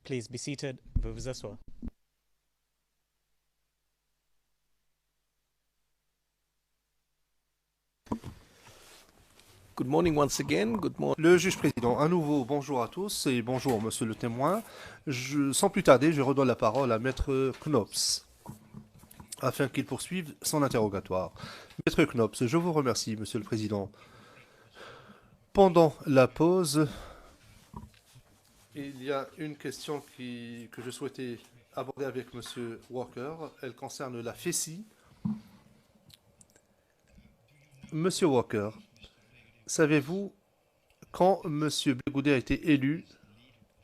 Please be seated. Veuillez vous asseoir. Good morning once again. Good morning. Le juge président, à nouveau, bonjour à tous et bonjour monsieur le témoin. Sans plus tarder, je redonne la parole à maître Knops afin qu'il poursuive son interrogatoire. Maître Knops, je vous remercie monsieur le président. Pendant la pause, il y a une question que je souhaitais aborder avec monsieur Walker. Elle concerne la FECI. Monsieur Walker, savez-vous quand M. Begoudet a été élu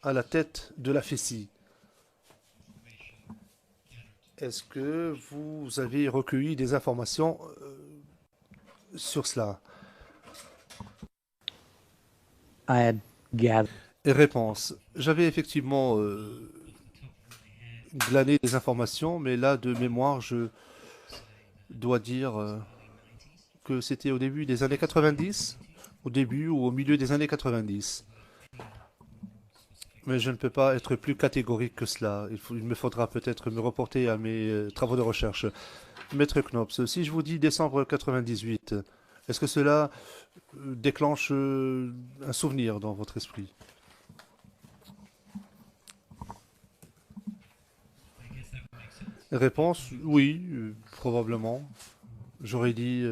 à la tête de la FECI? Est-ce que vous avez recueilli des informations sur cela? Réponse. J'avais effectivement glané des informations, mais là, de mémoire, je dois dire que c'était au début des années 90, au début ou au milieu des années 90. Mais je ne peux pas être plus catégorique que cela. Il me faudra peut-être me reporter à mes travaux de recherche. Maître Knops, si je vous dis décembre 98, est-ce que cela déclenche un souvenir dans votre esprit? Réponse, oui, probablement. J'aurais dit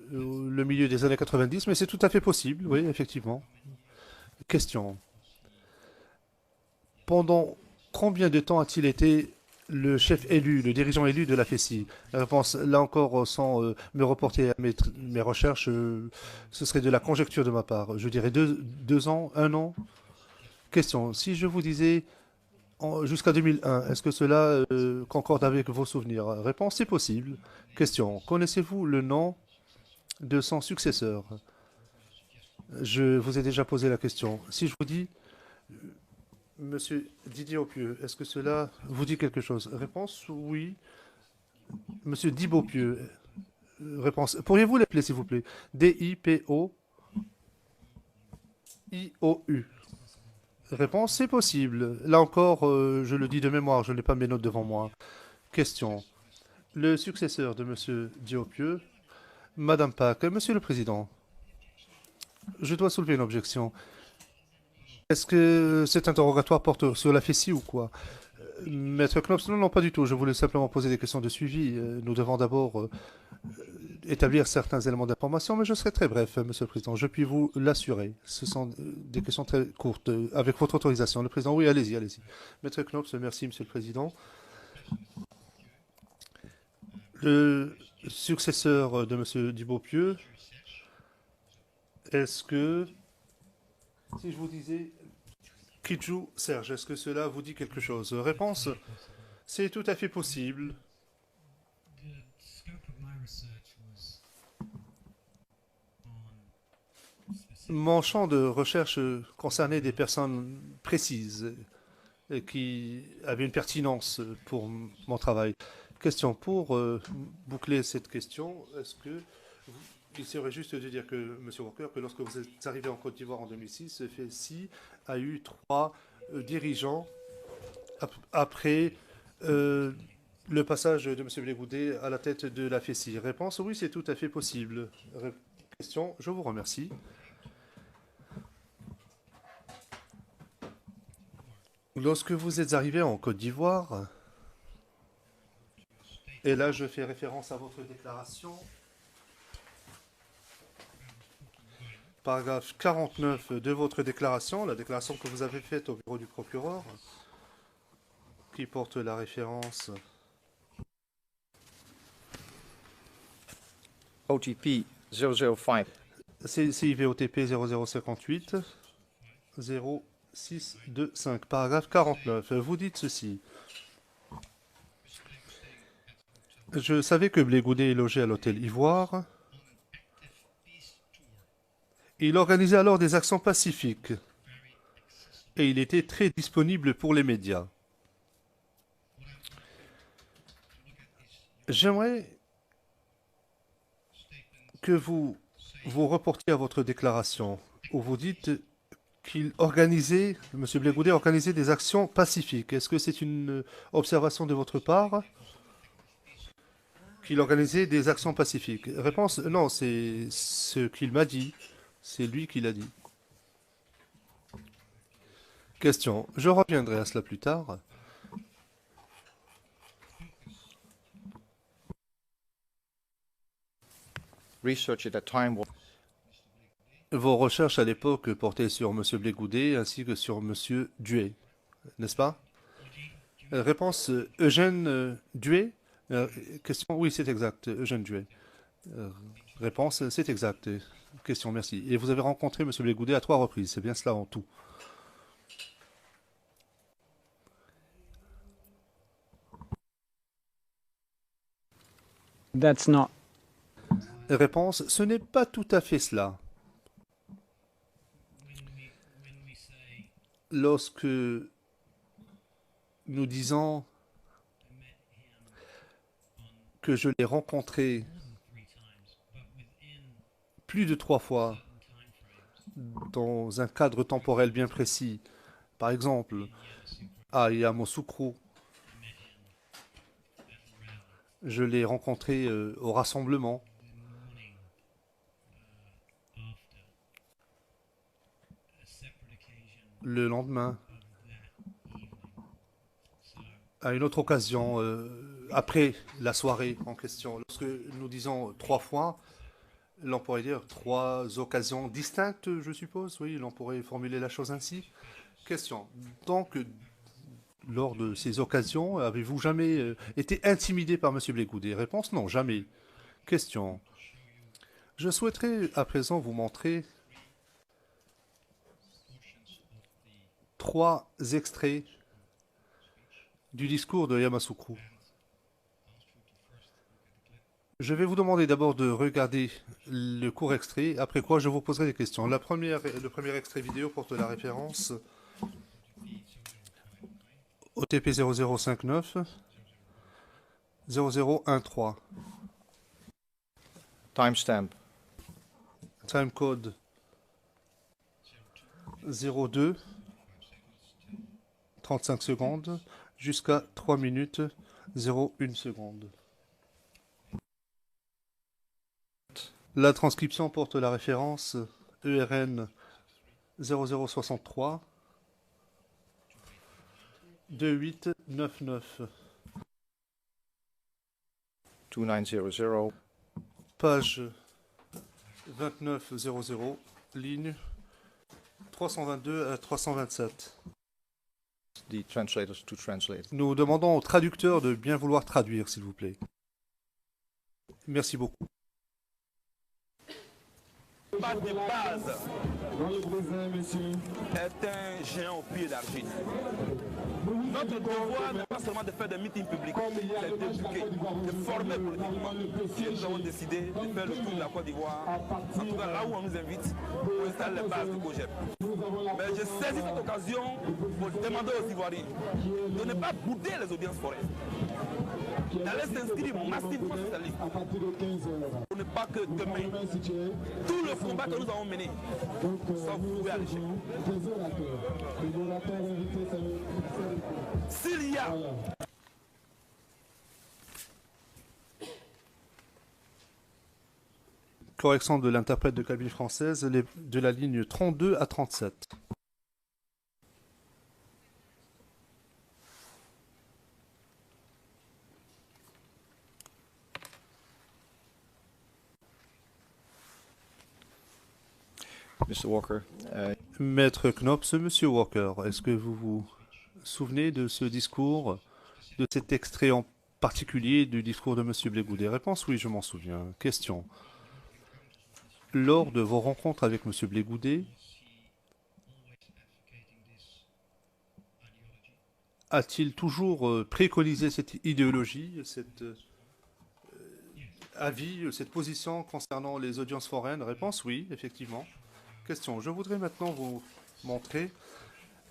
le milieu des années 90, mais c'est tout à fait possible, oui, effectivement. Question. Pendant combien de temps a-t-il été le chef élu, le dirigeant élu de la FECI? Réponse, là encore, sans me reporter à mes recherches, ce serait de la conjecture de ma part. Je dirais 2 ans, 1 an. Question, si je vous disais jusqu'à 2001, est-ce que cela concorde avec vos souvenirs? Réponse, c'est possible. Question, connaissez-vous le nom de son successeur? Je vous ai déjà posé la question. Si je vous dis Monsieur Didier Aupieux, est-ce que cela vous dit quelque chose? Réponse, oui. Monsieur Dibopieux, réponse. Pourriez-vous l'appeler, s'il vous plaît? Dipoiou. Réponse, c'est possible. Là encore, je le dis de mémoire, je n'ai pas mes notes devant moi. Question. Le successeur de Monsieur Diopieux, Madame Pack, Monsieur le Président, je dois soulever une objection. Est-ce que cet interrogatoire porte sur la FECI ou quoi? Maître Knops, non, non, pas du tout. Je voulais simplement poser des questions de suivi. Nous devons d'abord établir certains éléments d'information, mais je serai très bref, Monsieur le Président. Je puis vous l'assurer. Ce sont des questions très courtes. Avec votre autorisation, le Président, oui, allez-y, allez-y. Maître Knops, merci, Monsieur le Président. Le successeur de Monsieur Dubopieux, est-ce que, si je vous disais Kidjou Serge, est-ce que cela vous dit quelque chose? Réponse, c'est tout à fait possible. Mon champ de recherche concernait des personnes précises qui avaient une pertinence pour mon travail. Question pour boucler cette question, est-ce que il serait juste de dire que, M. Walker, que lorsque vous êtes arrivé en Côte d'Ivoire en 2006, FSI a eu 3 dirigeants après le passage de M. Blégoudet à la tête de la FSI. Réponse, oui, c'est tout à fait possible. Question, je vous remercie. Lorsque vous êtes arrivé en Côte d'Ivoire, et là je fais référence à votre déclaration, paragraphe 49 de votre déclaration, la déclaration que vous avez faite au bureau du procureur, qui porte la référence OTP 005. CIVOTP 0058 0625, paragraphe 49. Vous dites ceci. Je savais que Blégoudet est logé à l'hôtel Ivoire. Il organisait alors des actions pacifiques et il était très disponible pour les médias. J'aimerais que vous reportiez à votre déclaration où vous dites qu'il organisait, M. Blégoudet organisait des actions pacifiques. Est-ce que c'est une observation de votre part? Qu'il organisait des actions pacifiques. Réponse, non, c'est ce qu'il m'a dit. C'est lui qui l'a dit. Question, je reviendrai à cela plus tard. Research at that time was Vos recherches à l'époque portaient sur M. Blégoudet ainsi que sur M. Duet, n'est-ce pas? Réponse, Eugène Duet. Question, oui, c'est exact, Eugène Duet. Réponse, c'est exact. Question, merci. Et vous avez rencontré M. Blégoudet à 3 reprises, c'est bien cela en tout? That's not. Réponse, ce n'est pas tout à fait cela. Lorsque nous disons que je l'ai rencontré plus de 3 fois dans un cadre temporel bien précis, par exemple à Yamoussoukro, je l'ai rencontré au rassemblement. Le lendemain, à une autre occasion, après la soirée en question. Lorsque nous disons 3 fois, l'on pourrait dire 3 occasions distinctes, je suppose. Oui, l'on pourrait formuler la chose ainsi. Question. Donc, lors de ces occasions, avez-vous jamais été intimidé par M. Blégoudet? Réponse, non, jamais. Question. Je souhaiterais à présent vous montrer 3 extraits du discours de Yamoussoukro. Je vais vous demander d'abord de regarder le court extrait, après quoi je vous poserai des questions. Le premier extrait vidéo porte la référence OTP 0059 0013. timestamp Time code 02 35 secondes jusqu'à 3 minutes 01 seconde. La transcription porte la référence ERN 0063 2899. 2900. Page 2900, ligne 322 à 327. The translators to translate. Nous demandons au traducteur de bien vouloir traduire, s'il vous plaît. Merci beaucoup. Pas de base est un géant au pied d'argile. Notre devoir n'est pas seulement de faire des meetings publics, c'est d'éduquer, de former politiquement. Nous avons décidé de faire le tour de la Côte d'Ivoire, en tout cas là où on nous invite, pour installer les bases du COGEP. Mais je saisis cette occasion pour demander aux Ivoiriens de ne pas bouder les audiences forêts, d'aller s'inscrire massivement sur cette liste, pour ne pas que demain, tout le combat que nous avons mené soit voué à l'échec. S'il y a Correction de l'interprète de cabine française de la ligne 32 à 37. Mr. Walker, Maître Knops, Monsieur Walker, est-ce que vous vous souvenez de ce discours, de cet extrait en particulier du discours de Monsieur Blégoudet? Réponse, oui, je m'en souviens. Question. Lors de vos rencontres avec Monsieur Blégoudet, a-t-il toujours préconisé cette idéologie, cet avis, cette position concernant les audiences foraines? Réponse, oui, effectivement. Question. Je voudrais maintenant vous montrer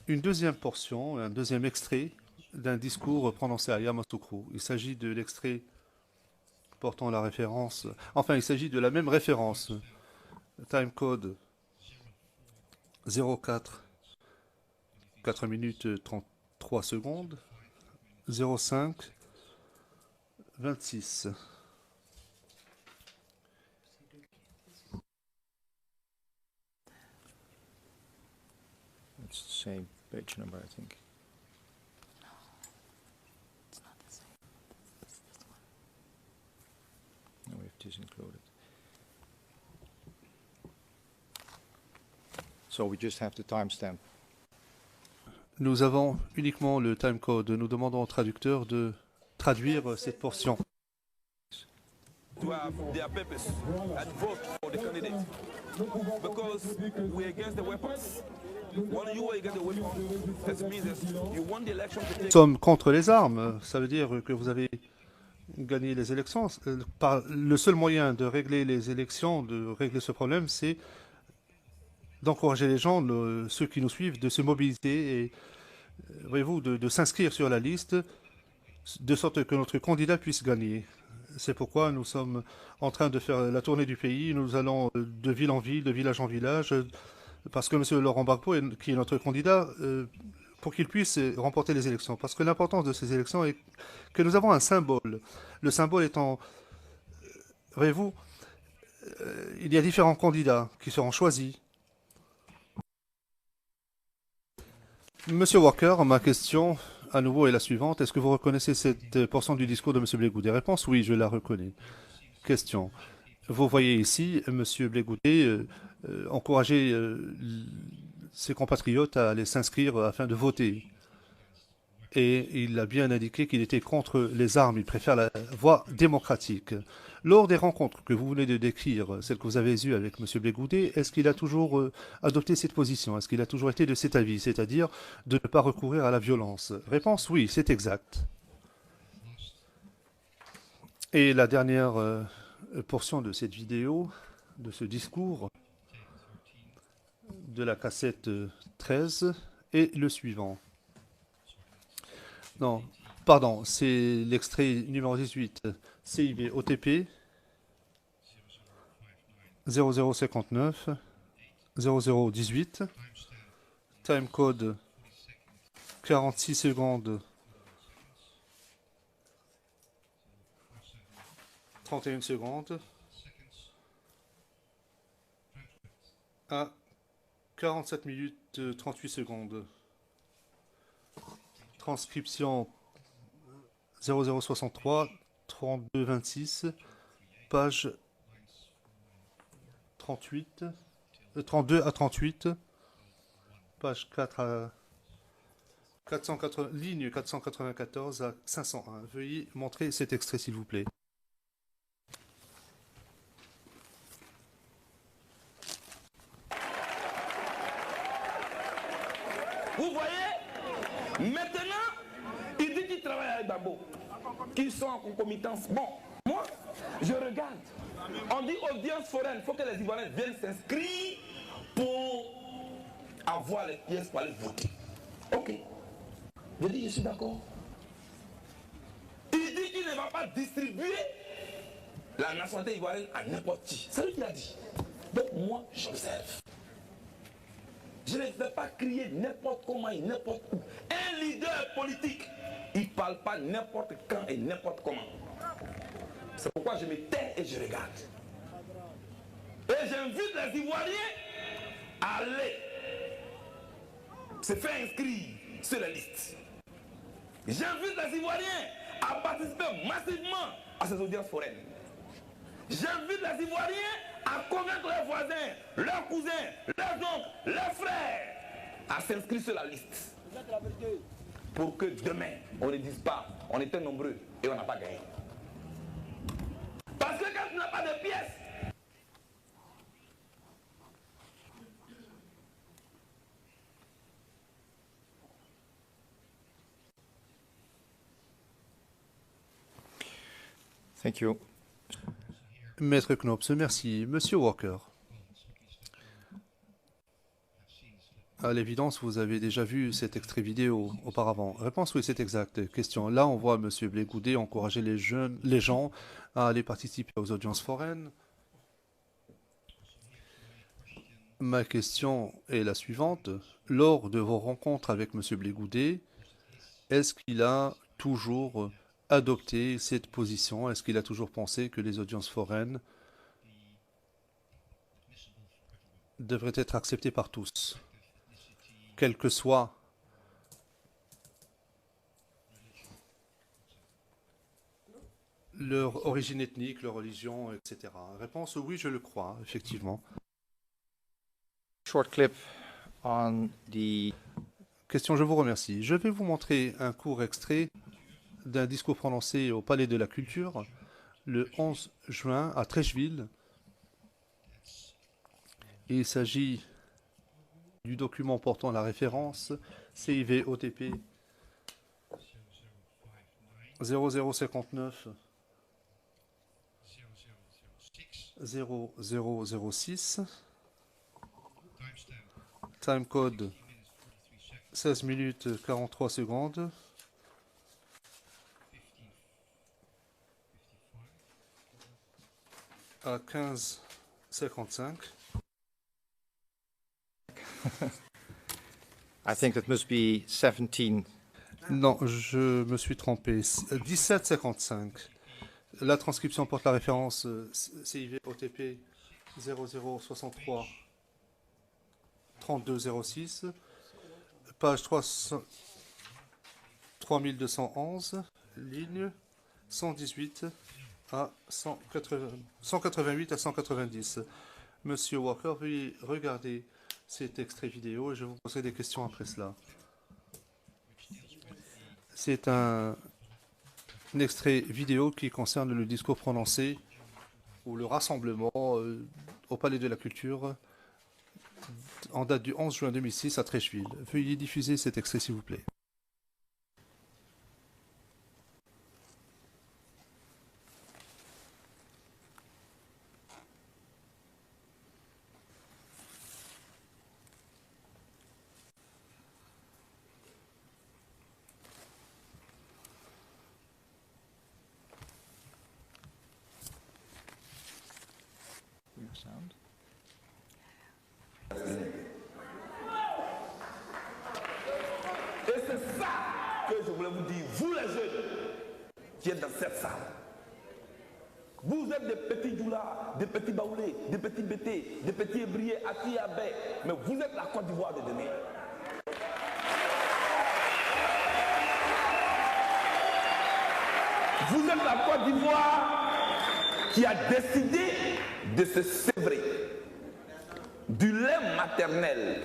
une deuxième portion, un deuxième extrait d'un discours prononcé à Yamoussoukro. Il s'agit de l'extrait portant la référence, enfin il s'agit de la même référence, time code 04 4 minutes 33 secondes. 05 26. It's the same page number, I think. No, we have this included. So we just have the timestamp. Nous avons uniquement le timecode. Nous demandons au traducteur de traduire cette portion. To have their purpose and vote for the candidate. Because we're against the weapons. When you are against the weapons, that means that you want the election to Nous take. sommes contre les armes. Ça veut dire que vous avez gagné les élections. Le seul moyen de régler les élections, de régler ce problème, c'est d'encourager les gens, ceux qui nous suivent, de se mobiliser et, voyez-vous, de s'inscrire sur la liste, de sorte que notre candidat puisse gagner. C'est pourquoi nous sommes en train de faire la tournée du pays. Nous allons de ville en ville, de village en village, parce que M. Laurent Gbagbo, qui est notre candidat, pour qu'il puisse remporter les élections. Parce que l'importance de ces élections est que nous avons un symbole. Le symbole étant, voyez-vous, il y a différents candidats qui seront choisis. Monsieur Walker, ma question à nouveau est la suivante. Est-ce que vous reconnaissez cette portion du discours de M. Blé-Goudé? Réponse, oui, je la reconnais. Question. Vous voyez ici M. Blé-Goudé encourager ses compatriotes à aller s'inscrire afin de voter. Et il a bien indiqué qu'il était contre les armes. Il préfère la voie démocratique. Lors des rencontres que vous venez de décrire, celles que vous avez eues avec M. Blé-Goudé, est-ce qu'il a toujours adopté cette position? Est-ce qu'il a toujours été de cet avis, c'est-à-dire de ne pas recourir à la violence? Réponse, oui, c'est exact. Et la dernière portion de cette vidéo, de ce discours, de la cassette 13, est le suivant. Non, pardon, c'est l'extrait numéro 18, CIB OTP 0059 0018, timecode 46 secondes 31 secondes à 47 minutes 38 secondes. Transcription 0063 32 26, page 38, 32 à 38, page 4 à 480, ligne 494 à 501. Veuillez montrer cet extrait, s'il vous plaît. Vous voyez, maintenant, il dit qu'il travaille avec Gbagbo, qu'ils sont en concomitance. Bon, moi, je regarde. On dit audience foraine, il faut que les Ivoiriens viennent s'inscrire pour avoir les pièces pour aller voter. Ok. Je dis, je suis d'accord. Il dit qu'il ne va pas distribuer la nationalité ivoirienne à n'importe qui. C'est lui qui l'a dit. Donc moi, j'observe. Je ne vais pas crier n'importe comment et n'importe où. Un leader politique, il ne parle pas n'importe quand et n'importe comment. C'est pourquoi je me tais et je regarde. Et j'invite les Ivoiriens à aller se faire inscrire sur la liste. J'invite les Ivoiriens à participer massivement à ces audiences foraines. J'invite les Ivoiriens à convaincre leurs voisins, leurs cousins, leurs oncles, leurs frères à s'inscrire sur la liste. Pour que demain, on ne dise pas, on était nombreux et on n'a pas gagné. Parce que quand tu n'as pas de pièces, Thank you. Maître Knops, merci. Monsieur Walker. À l'évidence, vous avez déjà vu cet extrait vidéo auparavant. Réponse, oui, c'est exact. Question. Là, on voit M. Blé-Goudé encourager les gens à aller participer aux audiences foraines. Ma question est la suivante. Lors de vos rencontres avec M. Blégoudet, est-ce qu'il a toujours adopté cette position? Est-ce qu'il a toujours pensé que les audiences foraines devraient être acceptées par tous, quelle que soit leur origine ethnique, leur religion, etc. Réponse oui, je le crois, effectivement. Short clip on the Question, je vous remercie. Je vais vous montrer un court extrait d'un discours prononcé au Palais de la Culture le 11 juin à Trècheville. Il s'agit du document portant la référence CIV-OTP 0059 0006, timecode 16 minutes 43 secondes, à 15h55. I think that must be 17. Non, je me suis trompé. 17h55. La transcription porte la référence CIV OTP 0063 3206, page 3211, ligne 118 à 188 à 190. Monsieur Walker, veuillez regarder cet extrait vidéo et je vous poserai des questions après cela. C'est un extrait vidéo qui concerne le discours prononcé ou le rassemblement au Palais de la Culture en date du 11 juin 2006 à Trècheville. Veuillez diffuser cet extrait s'il vous plaît. Your sound. Et c'est ça que je voulais vous dire, vous les jeunes qui êtes dans cette salle. Vous êtes des petits doulas, des petits baoulés, des petits bétés, des petits ébriés assis à baie, mais vous êtes la Côte d'Ivoire de demain. Vous êtes la Côte d'Ivoire qui a décidé de se sévrer du lait maternel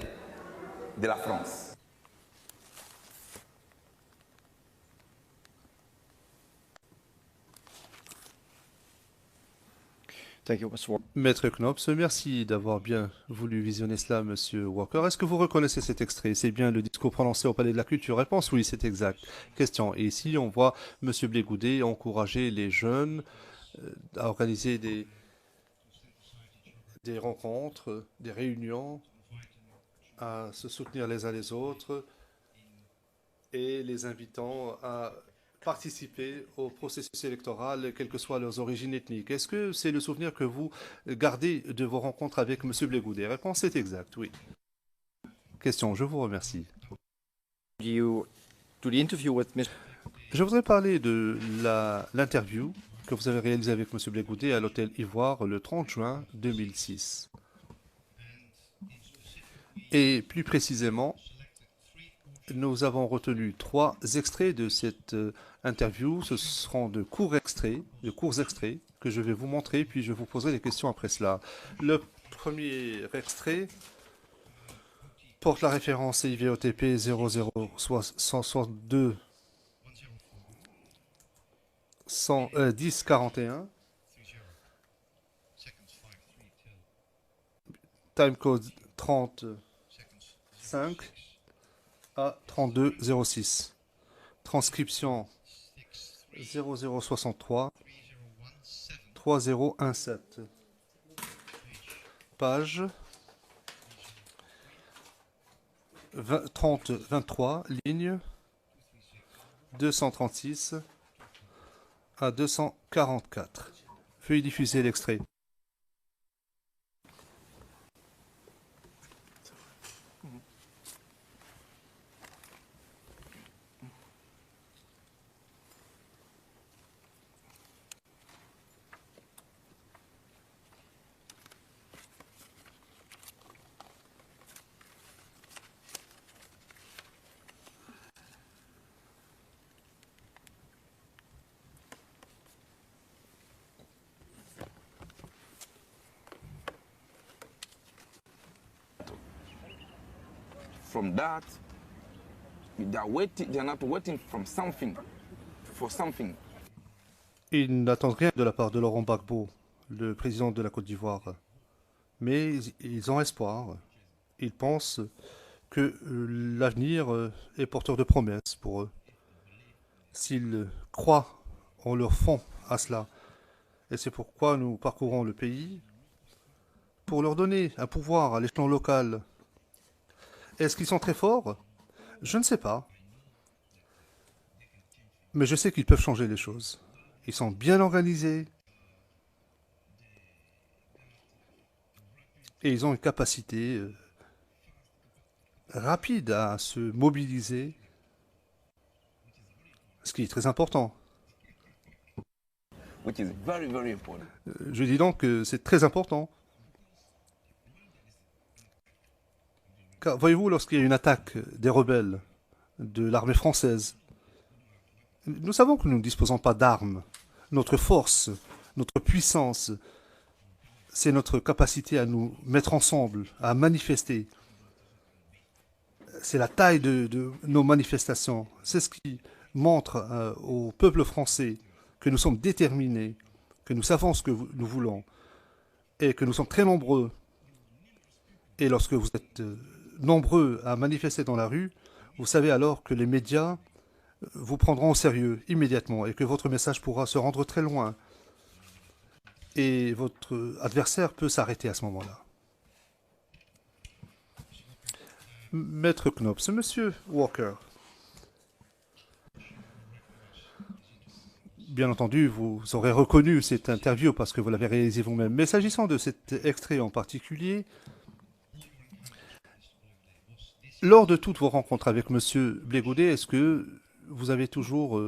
de la France. Thank you, Mr. Walker. Maître Knops, merci d'avoir bien voulu visionner cela, Monsieur Walker. Est-ce que vous reconnaissez cet extrait? C'est bien le discours prononcé au Palais de la Culture? Réponse oui, c'est exact. Question. Et ici, on voit Monsieur Blégoudet encourager les jeunes à organiser des rencontres, des réunions, à se soutenir les uns les autres et les invitant à participer au processus électoral, quelles que soient leurs origines ethniques. Est-ce que c'est le souvenir que vous gardez de vos rencontres avec M. Blégoudet? Réponse est exacte, oui. Question, je vous remercie. You do the interview with Mr. Je voudrais parler de l'interview que vous avez réalisée avec M. Blégoudet à l'hôtel Ivoire le 30 juin 2006. Et plus précisément, nous avons retenu 3 extraits de cette interview. Ce seront de courts extraits que je vais vous montrer, puis je vous poserai des questions après cela. Le premier extrait porte la référence IVOTP 0062 1041. Timecode 35 à 3206. Transcription 0063 3017. Page 3023, ligne 236 à 244. Veuillez diffuser l'extrait. from that, they're not waiting from something, for something. Ils n'attendent rien de la part de Laurent Gbagbo, le président de la Côte d'Ivoire. Mais ils ont espoir. Ils pensent que l'avenir est porteur de promesses pour eux. S'ils croient en leur fond à cela. Et c'est pourquoi nous parcourons le pays pour leur donner un pouvoir à l'échelon local. Est-ce qu'ils sont très forts? Je ne sais pas. Mais je sais qu'ils peuvent changer les choses. Ils sont bien organisés. Et ils ont une capacité rapide à se mobiliser. Ce qui est très important. Which is very, very important. Je dis donc que c'est très important. Car voyez-vous, lorsqu'il y a une attaque des rebelles de l'armée française, nous savons que nous ne disposons pas d'armes. Notre force, notre puissance, c'est notre capacité à nous mettre ensemble, à manifester. C'est la taille de nos manifestations. C'est ce qui montre au peuple français que nous sommes déterminés, que nous savons ce que nous voulons et que nous sommes très nombreux. Et lorsque vous êtes nombreux à manifester dans la rue, vous savez alors que les médias vous prendront au sérieux immédiatement et que votre message pourra se rendre très loin. Et votre adversaire peut s'arrêter à ce moment-là. Maître Knops, Monsieur Walker. Bien entendu, vous aurez reconnu cette interview parce que vous l'avez réalisée vous-même. Mais s'agissant de cet extrait en particulier, lors de toutes vos rencontres avec Monsieur Blé Goudet, est-ce que vous avez toujours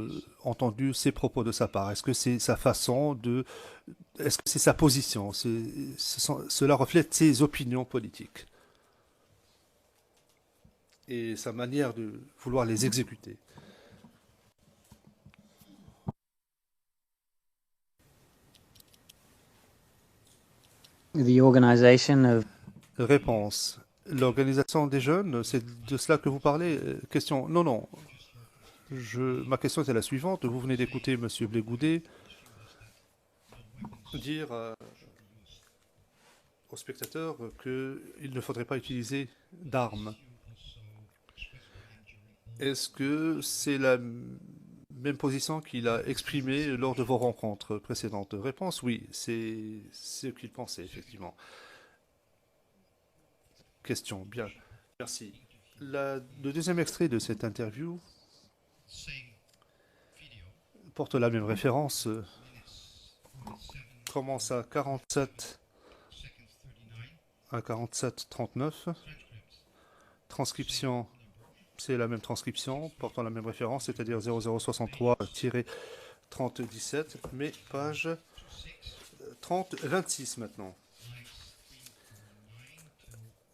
entendu ces propos de sa part? Est-ce que c'est sa façon de... Est-ce que c'est sa position? Cela reflète ses opinions politiques et sa manière de vouloir les exécuter. The organization of... Réponse. L'organisation des jeunes, c'est de cela que vous parlez? Question. Non, non. Ma question est la suivante. Vous venez d'écouter M. Blé Goudet dire aux spectateurs qu'il ne faudrait pas utiliser d'armes. Est-ce que c'est la même position qu'il a exprimée lors de vos rencontres précédentes? Réponse, oui, c'est ce qu'il pensait, effectivement. Question, bien, merci. Le deuxième extrait de cette interview porte la même référence, commence à 47-39. Transcription, c'est la même transcription, portant la même référence, c'est-à-dire 0063-3017, mais page 30-26 maintenant.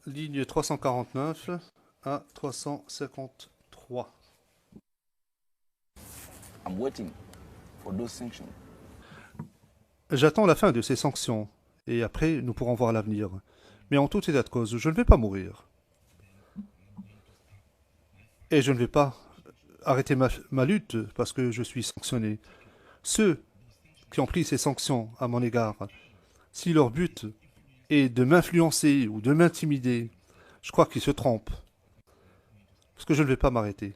Ligne 349 à 353. I'm waiting for those sanctions. J'attends la fin de ces sanctions, et après nous pourrons voir l'avenir. Mais en tout état de cause, je ne vais pas mourir. Et je ne vais pas arrêter ma lutte parce que je suis sanctionné. Ceux qui ont pris ces sanctions à mon égard, si leur but est de m'influencer ou de m'intimider, je crois qu'ils se trompent. Parce que je ne vais pas m'arrêter.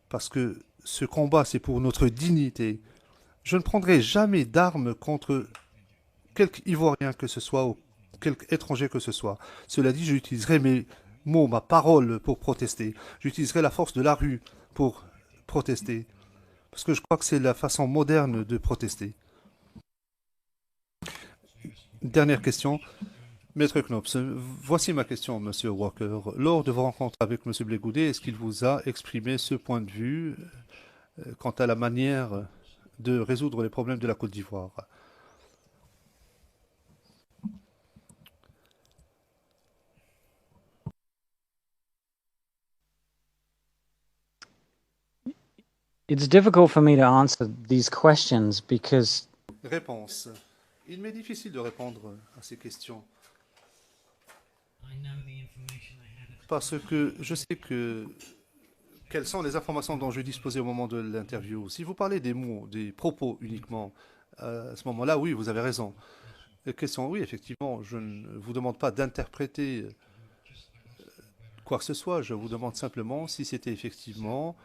Parce que ce combat, c'est pour notre dignité. Je ne prendrai jamais d'armes contre quelque Ivoirien que ce soit ou quelque étranger que ce soit. Cela dit, j'utiliserai mes mots, ma parole pour protester. J'utiliserai la force de la rue pour protester. Parce que je crois que c'est la façon moderne de protester. Dernière question. Maître Knops, voici ma question, Monsieur Walker. Lors de vos rencontres avec Monsieur Blé Goudet, est-ce qu'il vous a exprimé ce point de vue quant à la manière de résoudre les problèmes de la Côte d'Ivoire? It's difficult for me to answer these questions because Réponse. Il m'est difficile de répondre à ces questions. Parce que je sais que quelles sont les informations dont je disposais au moment de l'interview. Si vous parlez des mots, des propos uniquement, à ce moment-là, oui, vous avez raison. Question, oui, effectivement, je ne vous demande pas d'interpréter quoi que ce soit. Je vous demande simplement si c'était effectivement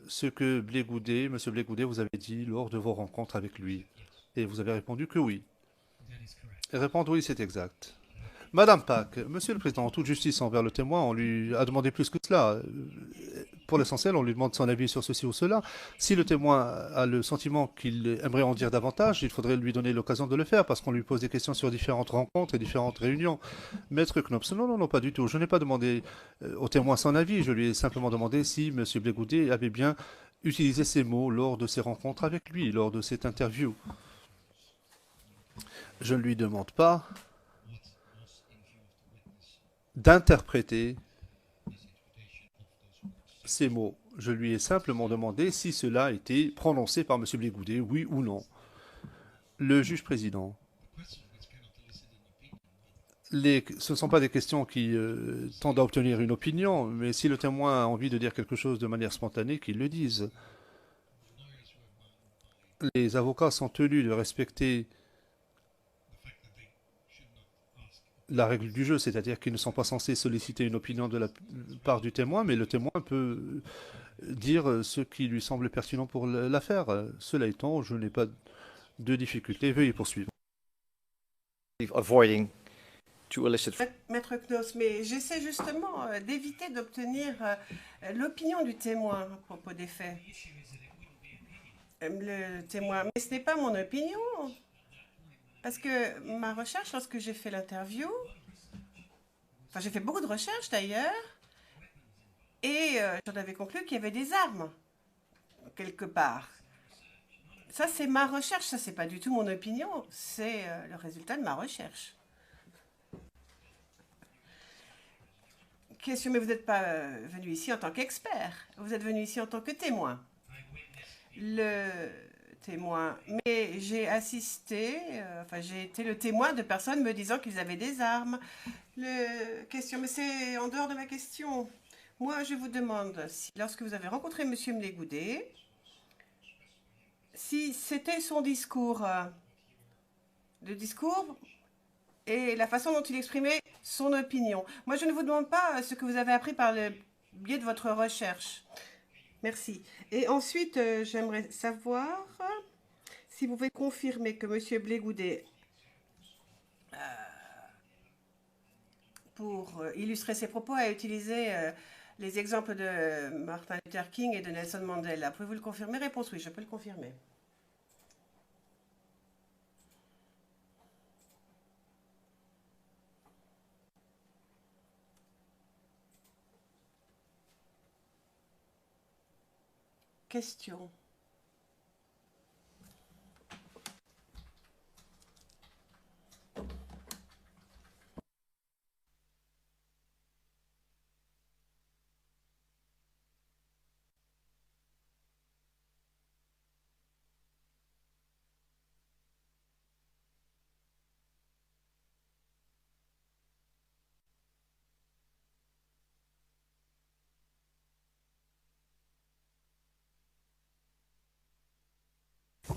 ce que Monsieur Blé Goudet, vous avez dit lors de vos rencontres avec lui. Et vous avez répondu que oui. Et répondre oui, c'est exact. Madame Pack, Monsieur le Président, en toute justice envers le témoin, on lui a demandé plus que cela. Pour l'essentiel, on lui demande son avis sur ceci ou cela. Si le témoin a le sentiment qu'il aimerait en dire davantage, il faudrait lui donner l'occasion de le faire parce qu'on lui pose des questions sur différentes rencontres et différentes réunions. Maître Knops, non, non, non, pas du tout. Je n'ai pas demandé au témoin son avis. Je lui ai simplement demandé si Monsieur Blé Goudet avait bien utilisé ces mots lors de ses rencontres avec lui, lors de cette interview. Je ne lui demande pas d'interpréter ces mots. Je lui ai simplement demandé si cela a été prononcé par M. Blé Goudet, oui ou non. Le juge président. Ce ne sont pas des questions qui tendent à obtenir une opinion, mais si le témoin a envie de dire quelque chose de manière spontanée, qu'il le dise. Les avocats sont tenus de respecter la règle du jeu, c'est-à-dire qu'ils ne sont pas censés solliciter une opinion de la part du témoin, mais le témoin peut dire ce qui lui semble pertinent pour l'affaire. Cela étant, je n'ai pas de difficulté. Veuillez poursuivre. Avoiding to elicit. Maître Knoss, mais j'essaie justement d'éviter d'obtenir l'opinion du témoin à propos des faits. Le témoin, mais ce n'est pas mon opinion. Parce que ma recherche, lorsque j'ai fait l'interview, enfin j'ai fait beaucoup de recherches d'ailleurs, et j'en avais conclu qu'il y avait des armes, quelque part. Ça, c'est ma recherche, ça, c'est pas du tout mon opinion, c'est le résultat de ma recherche. Question, mais vous n'êtes pas venu ici en tant qu'expert, vous êtes venu ici en tant que témoin. Le témoin, mais j'ai assisté, enfin j'ai été le témoin de personnes me disant qu'ils avaient des armes. Question, mais c'est en dehors de ma question. Moi, je vous demande si, lorsque vous avez rencontré M. Blé Goudet, si c'était son discours, le discours et la façon dont il exprimait son opinion. Moi, je ne vous demande pas ce que vous avez appris par le biais de votre recherche. Merci. Et ensuite, j'aimerais savoir si vous pouvez confirmer que M. Blé Goudet, pour illustrer ses propos, a utilisé les exemples de Martin Luther King et de Nelson Mandela. Pouvez-vous le confirmer? Réponse oui, je peux le confirmer. Question.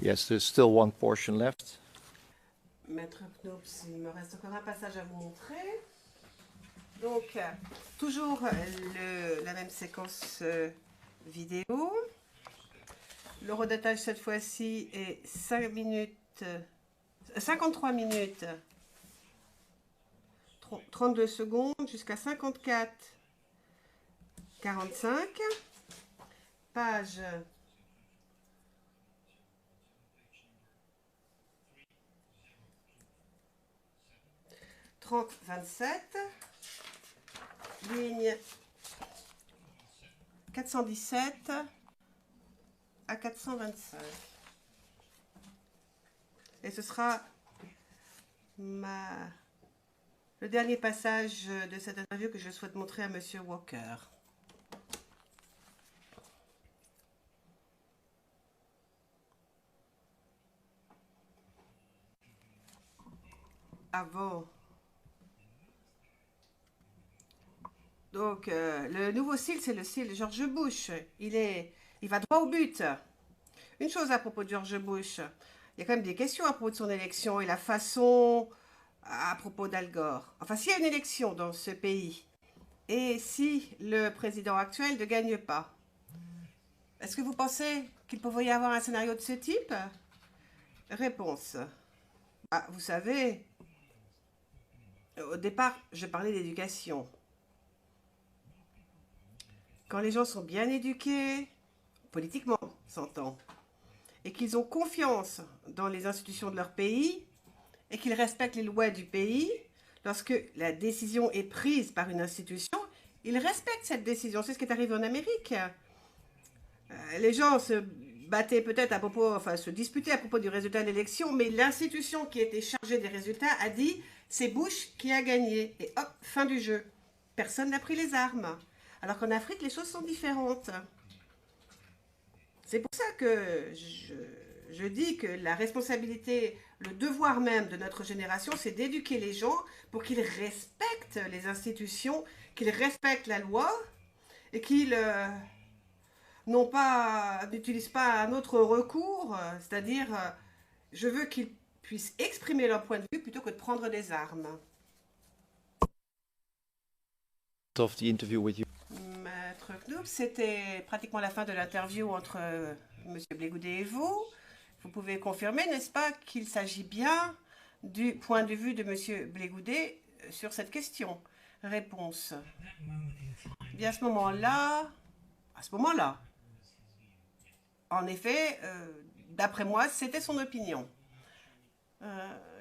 Yes, there's still one portion left. Maître Knops, il me reste encore un passage à vous montrer. Donc, toujours la même séquence vidéo. L'horodatage cette fois-ci est 53 minutes 32 secondes jusqu'à 54 45. Page 30-27, ligne 417 à 425. Et ce sera le dernier passage de cette interview que je souhaite montrer à M. Walker. Avant Donc, le nouveau style, c'est le style de George Bush. Il va droit au but. Une chose à propos de George Bush, il y a quand même des questions à propos de son élection et la façon à propos d'Al Gore. Enfin, s'il y a une élection dans ce pays et si le président actuel ne gagne pas, est-ce que vous pensez qu'il pourrait y avoir un scénario de ce type? Réponse. Ah, vous savez, au départ, je parlais d'éducation. Quand les gens sont bien éduqués, politiquement, s'entend, et qu'ils ont confiance dans les institutions de leur pays, et qu'ils respectent les lois du pays, lorsque la décision est prise par une institution, ils respectent cette décision. C'est ce qui est arrivé en Amérique. Les gens se battaient peut-être à propos, enfin se disputaient à propos du résultat de l'élection, mais l'institution qui était chargée des résultats a dit c'est Bush qui a gagné. Et hop, fin du jeu. Personne n'a pris les armes. Alors qu'en Afrique, les choses sont différentes. C'est pour ça que je dis que la responsabilité, le devoir même de notre génération, c'est d'éduquer les gens pour qu'ils respectent les institutions, qu'ils respectent la loi et qu'ils n'utilisent pas un autre recours, c'est-à-dire je veux qu'ils puissent exprimer leur point de vue plutôt que de prendre des armes. Of the interview with you. Maître Knoop, c'était pratiquement la fin de l'interview entre M. Blégoudet et vous. Vous pouvez confirmer, n'est-ce pas, qu'il s'agit bien du point de vue de M. Blégoudet sur cette question? Réponse. Bien, à ce moment-là, en effet, d'après moi, c'était son opinion.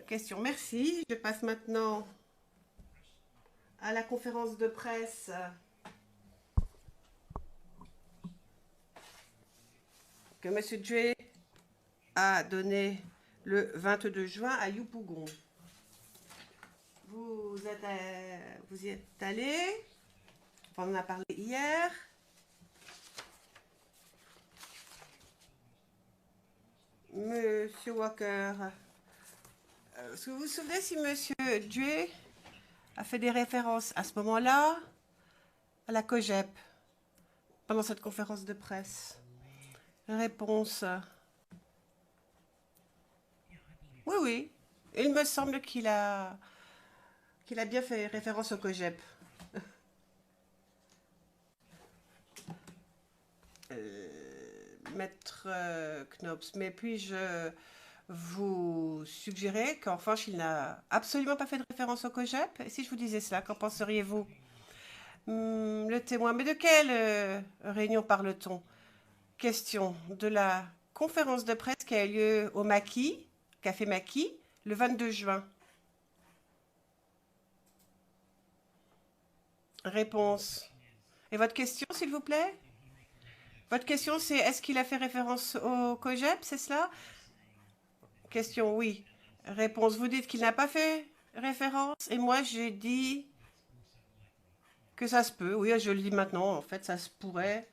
Question, merci. Je passe maintenant à la conférence de presse que M. Dre a donnée le 22 juin à Yopougon. Vous y êtes allé, on en a parlé hier. Monsieur Walker, est-ce que vous vous souvenez si Monsieur Dre a fait des références à ce moment-là à la COGEP pendant cette conférence de presse? Réponse. Oui, oui. Il me semble qu'il a bien fait référence au COGEP. Maître Knops, mais puis-je vous suggérer qu'en revanche, il n'a absolument pas fait de référence au COGEP? Et si je vous disais cela, qu'en penseriez-vous? Le témoin, mais de quelle réunion parle-t-on? Question de la conférence de presse qui a eu lieu au Maquis, Café Maquis, le 22 juin. Réponse. Et votre question, s'il vous plaît? Votre question, c'est est-ce qu'il a fait référence au COGEP, c'est cela? Question, oui. Réponse, vous dites qu'il n'a pas fait référence, et moi, j'ai dit que ça se peut. Oui, je le dis maintenant, en fait, ça se pourrait.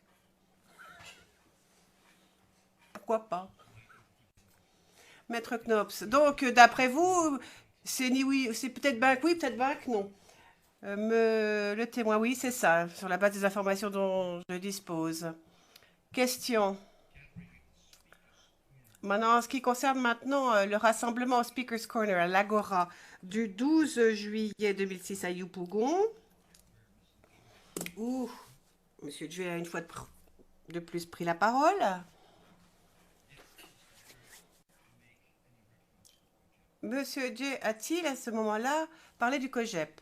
Pourquoi pas? Maître Knops. Donc, d'après vous, c'est ni oui, c'est peut-être bien que oui, peut-être bien que non. Le témoin, oui, c'est ça, sur la base des informations dont je dispose. Question. Maintenant, en ce qui concerne maintenant le rassemblement au Speaker's Corner à l'Agora du 12 juillet 2006 à Yopougon, où M. Dre a une fois de plus pris la parole. Monsieur Dre a-t-il à ce moment-là parlé du COGEP?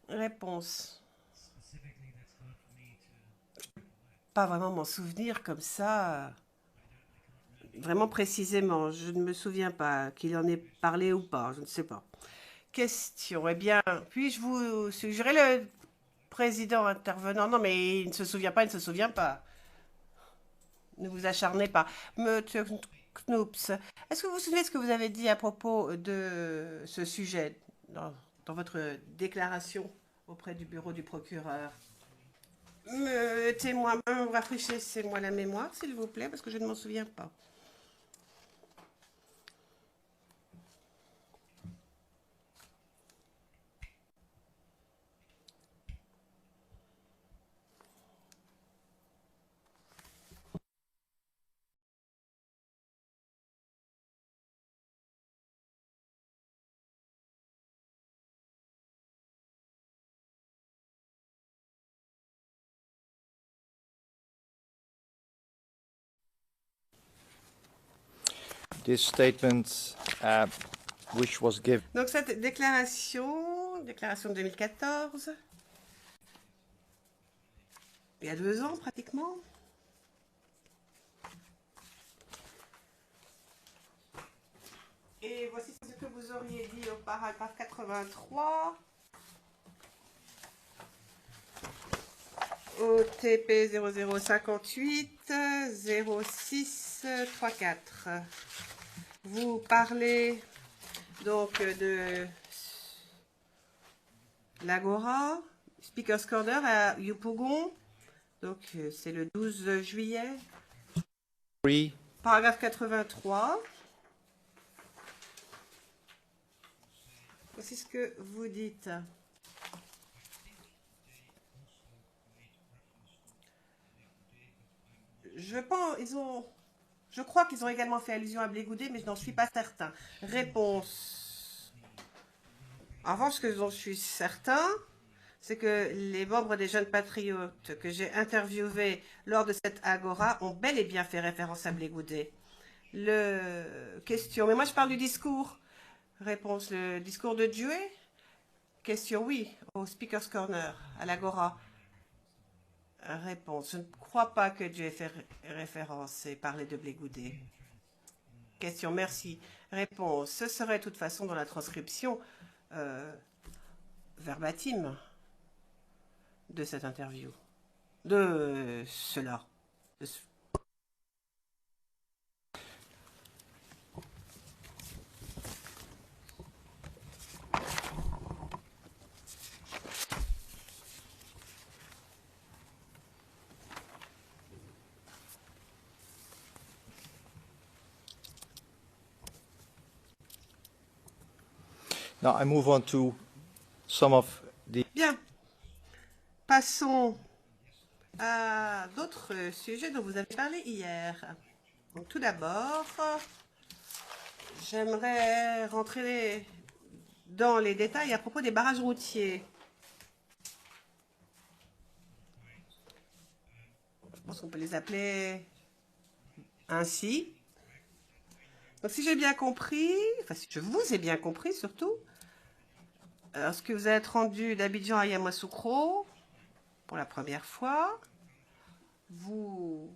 Réponse. Pas vraiment m'en souvenir comme ça, vraiment précisément. Je ne me souviens pas qu'il en ait parlé ou pas, je ne sais pas. Question. Eh bien, puis-je vous suggérer le président intervenant? Non, mais il ne se souvient pas, il ne se souvient pas. Ne vous acharnez pas. Monsieur Knoops, est-ce que vous vous souvenez de ce que vous avez dit à propos de ce sujet dans votre déclaration auprès du bureau du procureur? Témoin, rafraîchissez-moi la mémoire, s'il vous plaît, parce que je ne m'en souviens pas. this statement, which was given Donc cette déclaration de 2014, il y a 2 ans pratiquement. Et voici ce que vous auriez dit au paragraphe 83. OTP 0058 0634. Vous parlez donc de l'Agora, Speaker's Corner à Yopougon. Donc c'est le 12 juillet. 3. Paragraphe 83. Voici ce que vous dites. Je crois qu'ils ont également fait allusion à Blé Goudet, mais je n'en suis pas certain. Réponse. En revanche, ce que j'en suis certain, c'est que les membres des Jeunes Patriotes que j'ai interviewés lors de cette Agora ont bel et bien fait référence à Blé Goudet. Question. Mais moi, je parle du discours. Réponse. Le discours de Dieu. Question. Oui, au Speaker's Corner, à l'Agora. Réponse. Je ne crois pas que Dieu ait fait référence et parlé de Blé Goudet. Question. Merci. Réponse. Ce serait de toute façon dans la transcription verbatim de cette interview. De cela. Now I move on to some of the... Bien. Passons à d'autres sujets dont vous avez parlé hier. Donc, tout d'abord, j'aimerais rentrer dans les détails à propos des barrages routiers. Je pense qu'on peut les appeler ainsi. Donc, si j'ai bien compris, enfin, si je vous ai bien compris surtout, lorsque vous êtes rendu d'Abidjan à Yamoussoukro, pour la première fois, vous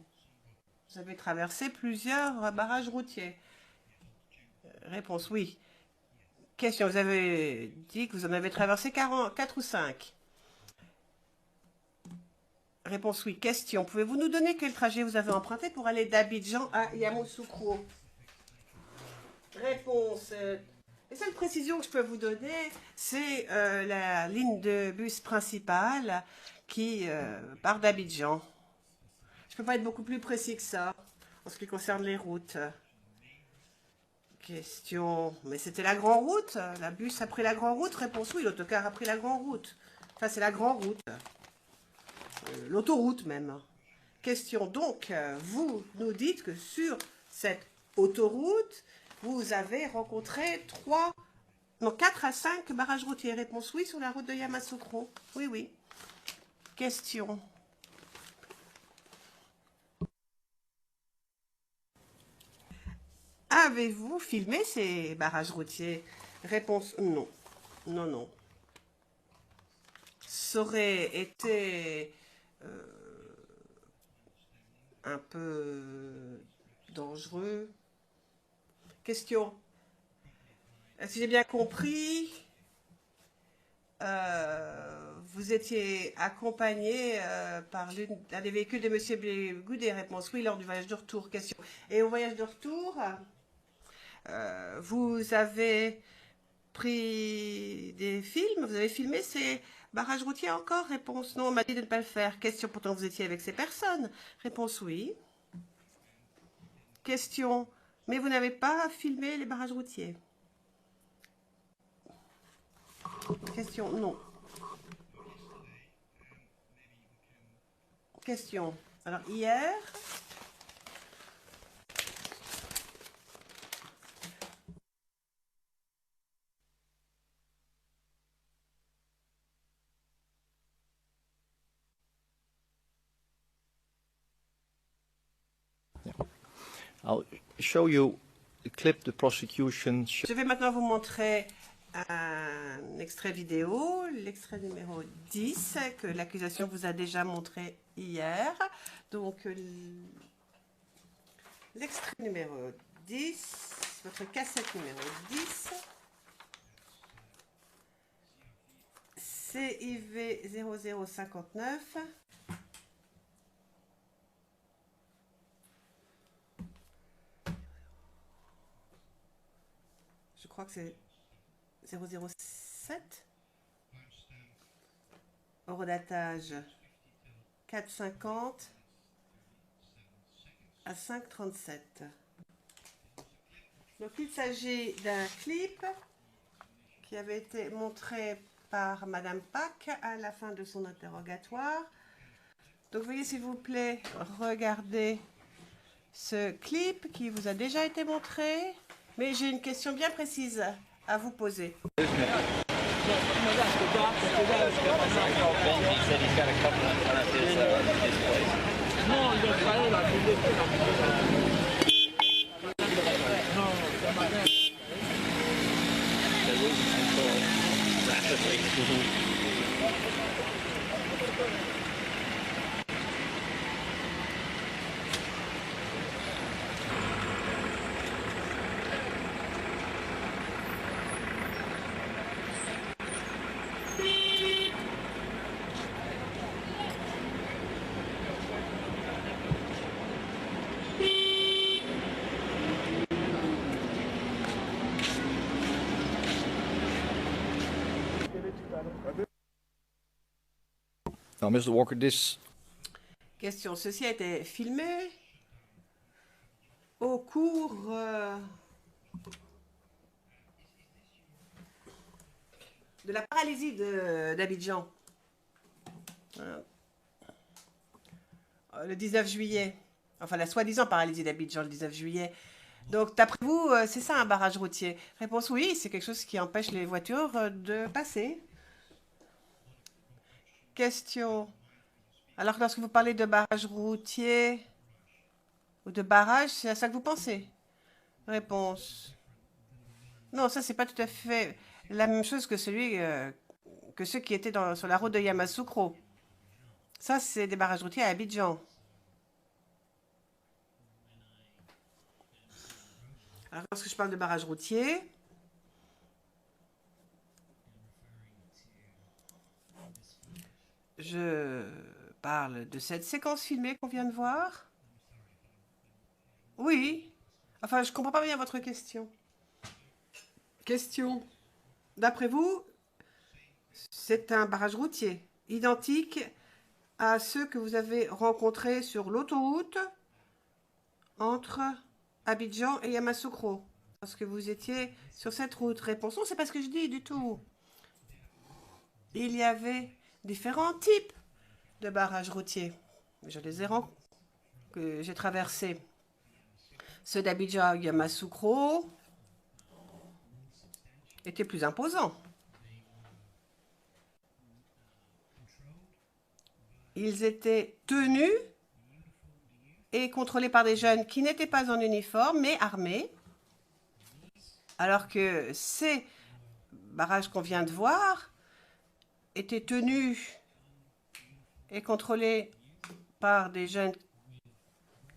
avez traversé plusieurs barrages routiers. Réponse, oui. Question, vous avez dit que vous en avez traversé 4 ou 5. Réponse, oui. Question, pouvez-vous nous donner quel trajet vous avez emprunté pour aller d'Abidjan à Yamoussoukro? Réponse, les seules précisions que je peux vous donner, c'est la ligne de bus principale qui part d'Abidjan. Je ne peux pas être beaucoup plus précis que ça en ce qui concerne les routes. Question, mais c'était la grande route? La bus a pris la grande route? Réponse, oui, l'autocar a pris la grande route. Enfin, c'est la grande route. L'autoroute même. Question, donc, vous nous dites que sur cette autoroute, vous avez rencontré 4 à 5 barrages routiers. Réponse, oui, sur la route de Yamoussoukro. Oui, oui. Question. Avez-vous filmé ces barrages routiers? Réponse, non. Non, non. Ça aurait été un peu dangereux. Question. Si j'ai bien compris, vous étiez accompagné par l'un des véhicules de M. Blé Goudet. Réponse, oui, lors du voyage de retour. Question. Et au voyage de retour, vous avez pris des films? Vous avez filmé ces barrages routiers encore? Réponse, non, on m'a dit de ne pas le faire. Question, pourtant vous étiez avec ces personnes. Réponse, oui. Question, mais vous n'avez pas filmé les barrages routiers? Question, non. Question, alors hier... I'll show you clip the prosecution Je vais maintenant vous montrer un extrait vidéo, l'extrait numéro 10, que l'accusation vous a déjà montré hier. Donc, l'extrait numéro 10, votre cassette numéro 10, CIV 0059. Je crois que c'est 007. Horodatage 4,50 à 5,37. Donc il s'agit d'un clip qui avait été montré par Madame Pack à la fin de son interrogatoire. Donc veuillez s'il vous plaît regarder ce clip qui vous a déjà été montré. Mais j'ai une question bien précise à vous poser. Now, Mr. Walker, this Question, ceci a été filmé au cours de la paralysie d'Abidjan. Le 19 juillet. Enfin, la soi-disant paralysie d'Abidjan le 19 juillet. Donc, d'après vous, c'est ça un barrage routier? Réponse oui, c'est quelque chose qui empêche les voitures de passer. Question. Alors, lorsque vous parlez de barrage routier ou de barrage, c'est à ça que vous pensez? Réponse. Non, ça, c'est pas tout à fait la même chose que ceux qui étaient sur la route de Yamoussoukro. Ça, c'est des barrages routiers à Abidjan. Alors, lorsque je parle de barrage routier, je parle de cette séquence filmée qu'on vient de voir. Oui. Enfin, je ne comprends pas bien votre question. Question. D'après vous, c'est un barrage routier identique à ceux que vous avez rencontrés sur l'autoroute entre Abidjan et Yamoussoukro, lorsque vous étiez sur cette route. Réponse, non, c'est pas ce que je dis du tout. Il y avait différents types de barrages routiers. Je les ai que j'ai traversés. Ceux d'Abidjan à Yamoussoukro étaient plus imposants. Ils étaient tenus et contrôlés par des jeunes qui n'étaient pas en uniforme, mais armés. Alors que ces barrages qu'on vient de voir étaient tenus et contrôlés par des jeunes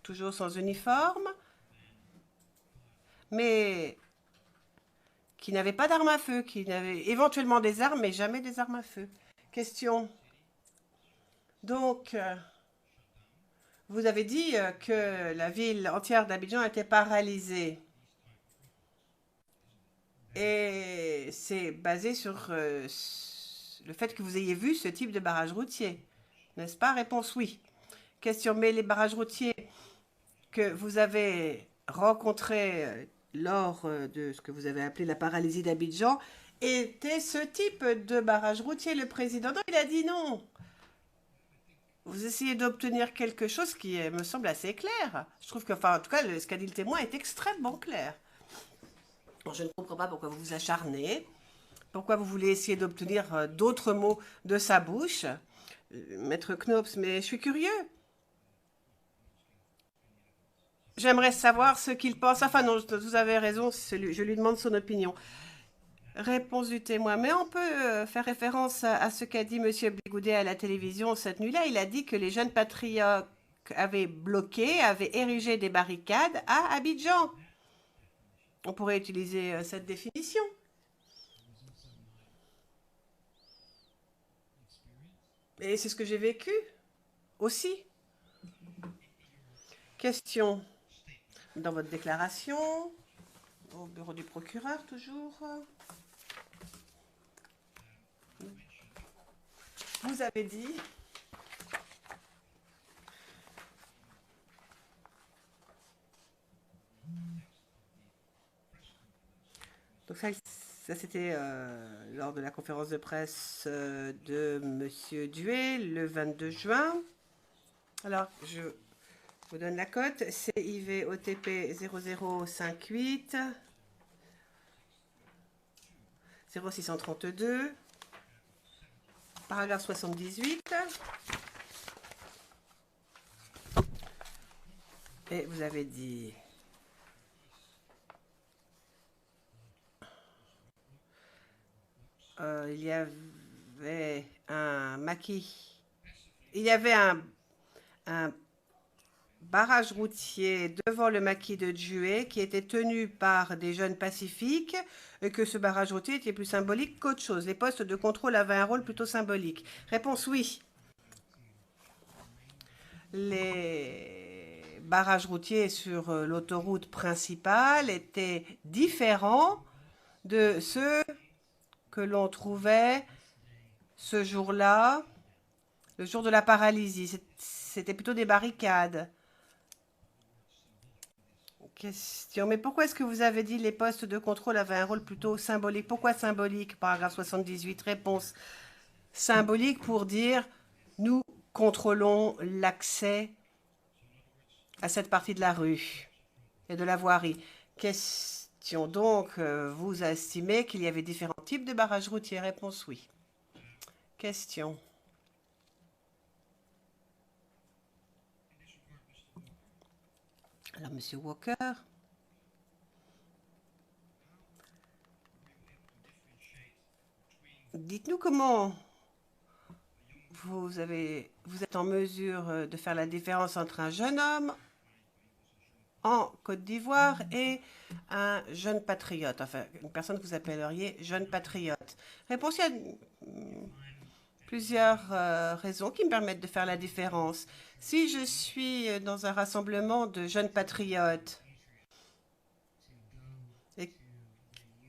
toujours sans uniforme, mais qui n'avaient pas d'armes à feu, qui avaient éventuellement des armes, mais jamais des armes à feu. Question. Donc, vous avez dit que la ville entière d'Abidjan était paralysée. Et c'est basé sur le fait que vous ayez vu ce type de barrage routier. N'est-ce pas? Réponse oui. Question, mais les barrages routiers que vous avez rencontrés lors de ce que vous avez appelé la paralysie d'Abidjan étaient ce type de barrage routier? Le président, non, il a dit non. Vous essayez d'obtenir quelque chose qui me semble assez clair. Je trouve que, enfin, en tout cas, ce qu'a dit le témoin est extrêmement clair. Bon, je ne comprends pas pourquoi vous vous acharnez, pourquoi vous voulez essayer d'obtenir d'autres mots de sa bouche. Maître Knops, mais je suis curieux. j'aimerais savoir ce qu'il pense. Enfin non, vous avez raison, je lui demande son opinion. Réponse du témoin. Mais on peut faire référence à ce qu'a dit M. Bégoudet à la télévision cette nuit-là. Il a dit que les jeunes patriotes avaient bloqué, avaient érigé des barricades à Abidjan. On pourrait utiliser cette définition. Et c'est ce que j'ai vécu aussi. Question. Dans votre déclaration, au bureau du procureur toujours, vous avez dit donc ça c'était lors de la conférence de presse de Monsieur Duet le 22 juin. Alors, je vous donne la cote, CIV OTP 0058 0632, paragraphe 78. Et vous avez dit il y avait un maquis, il y avait un barrage routier devant le maquis de Djué qui était tenu par des jeunes pacifiques et que ce barrage routier était plus symbolique qu'autre chose. Les postes de contrôle avaient un rôle plutôt symbolique. Réponse oui. Les barrages routiers sur l'autoroute principale étaient différents de ceux que l'on trouvait ce jour-là, le jour de la paralysie. C'était plutôt des barricades. Question. Mais pourquoi est-ce que vous avez dit les postes de contrôle avaient un rôle plutôt symbolique? Pourquoi symbolique? Paragraphe 78. Réponse. Symbolique pour dire nous contrôlons l'accès à cette partie de la rue et de la voirie. Question. Donc, vous estimez qu'il y avait différents types de barrages routiers? Réponse oui. Question. Alors, Monsieur Walker, dites-nous comment vous êtes en mesure de faire la différence entre un jeune homme en Côte d'Ivoire et un jeune patriote, enfin une personne que vous appelleriez jeune patriote. Réponse, il y a plusieurs raisons qui me permettent de faire la différence. Si je suis dans un rassemblement de jeunes patriotes et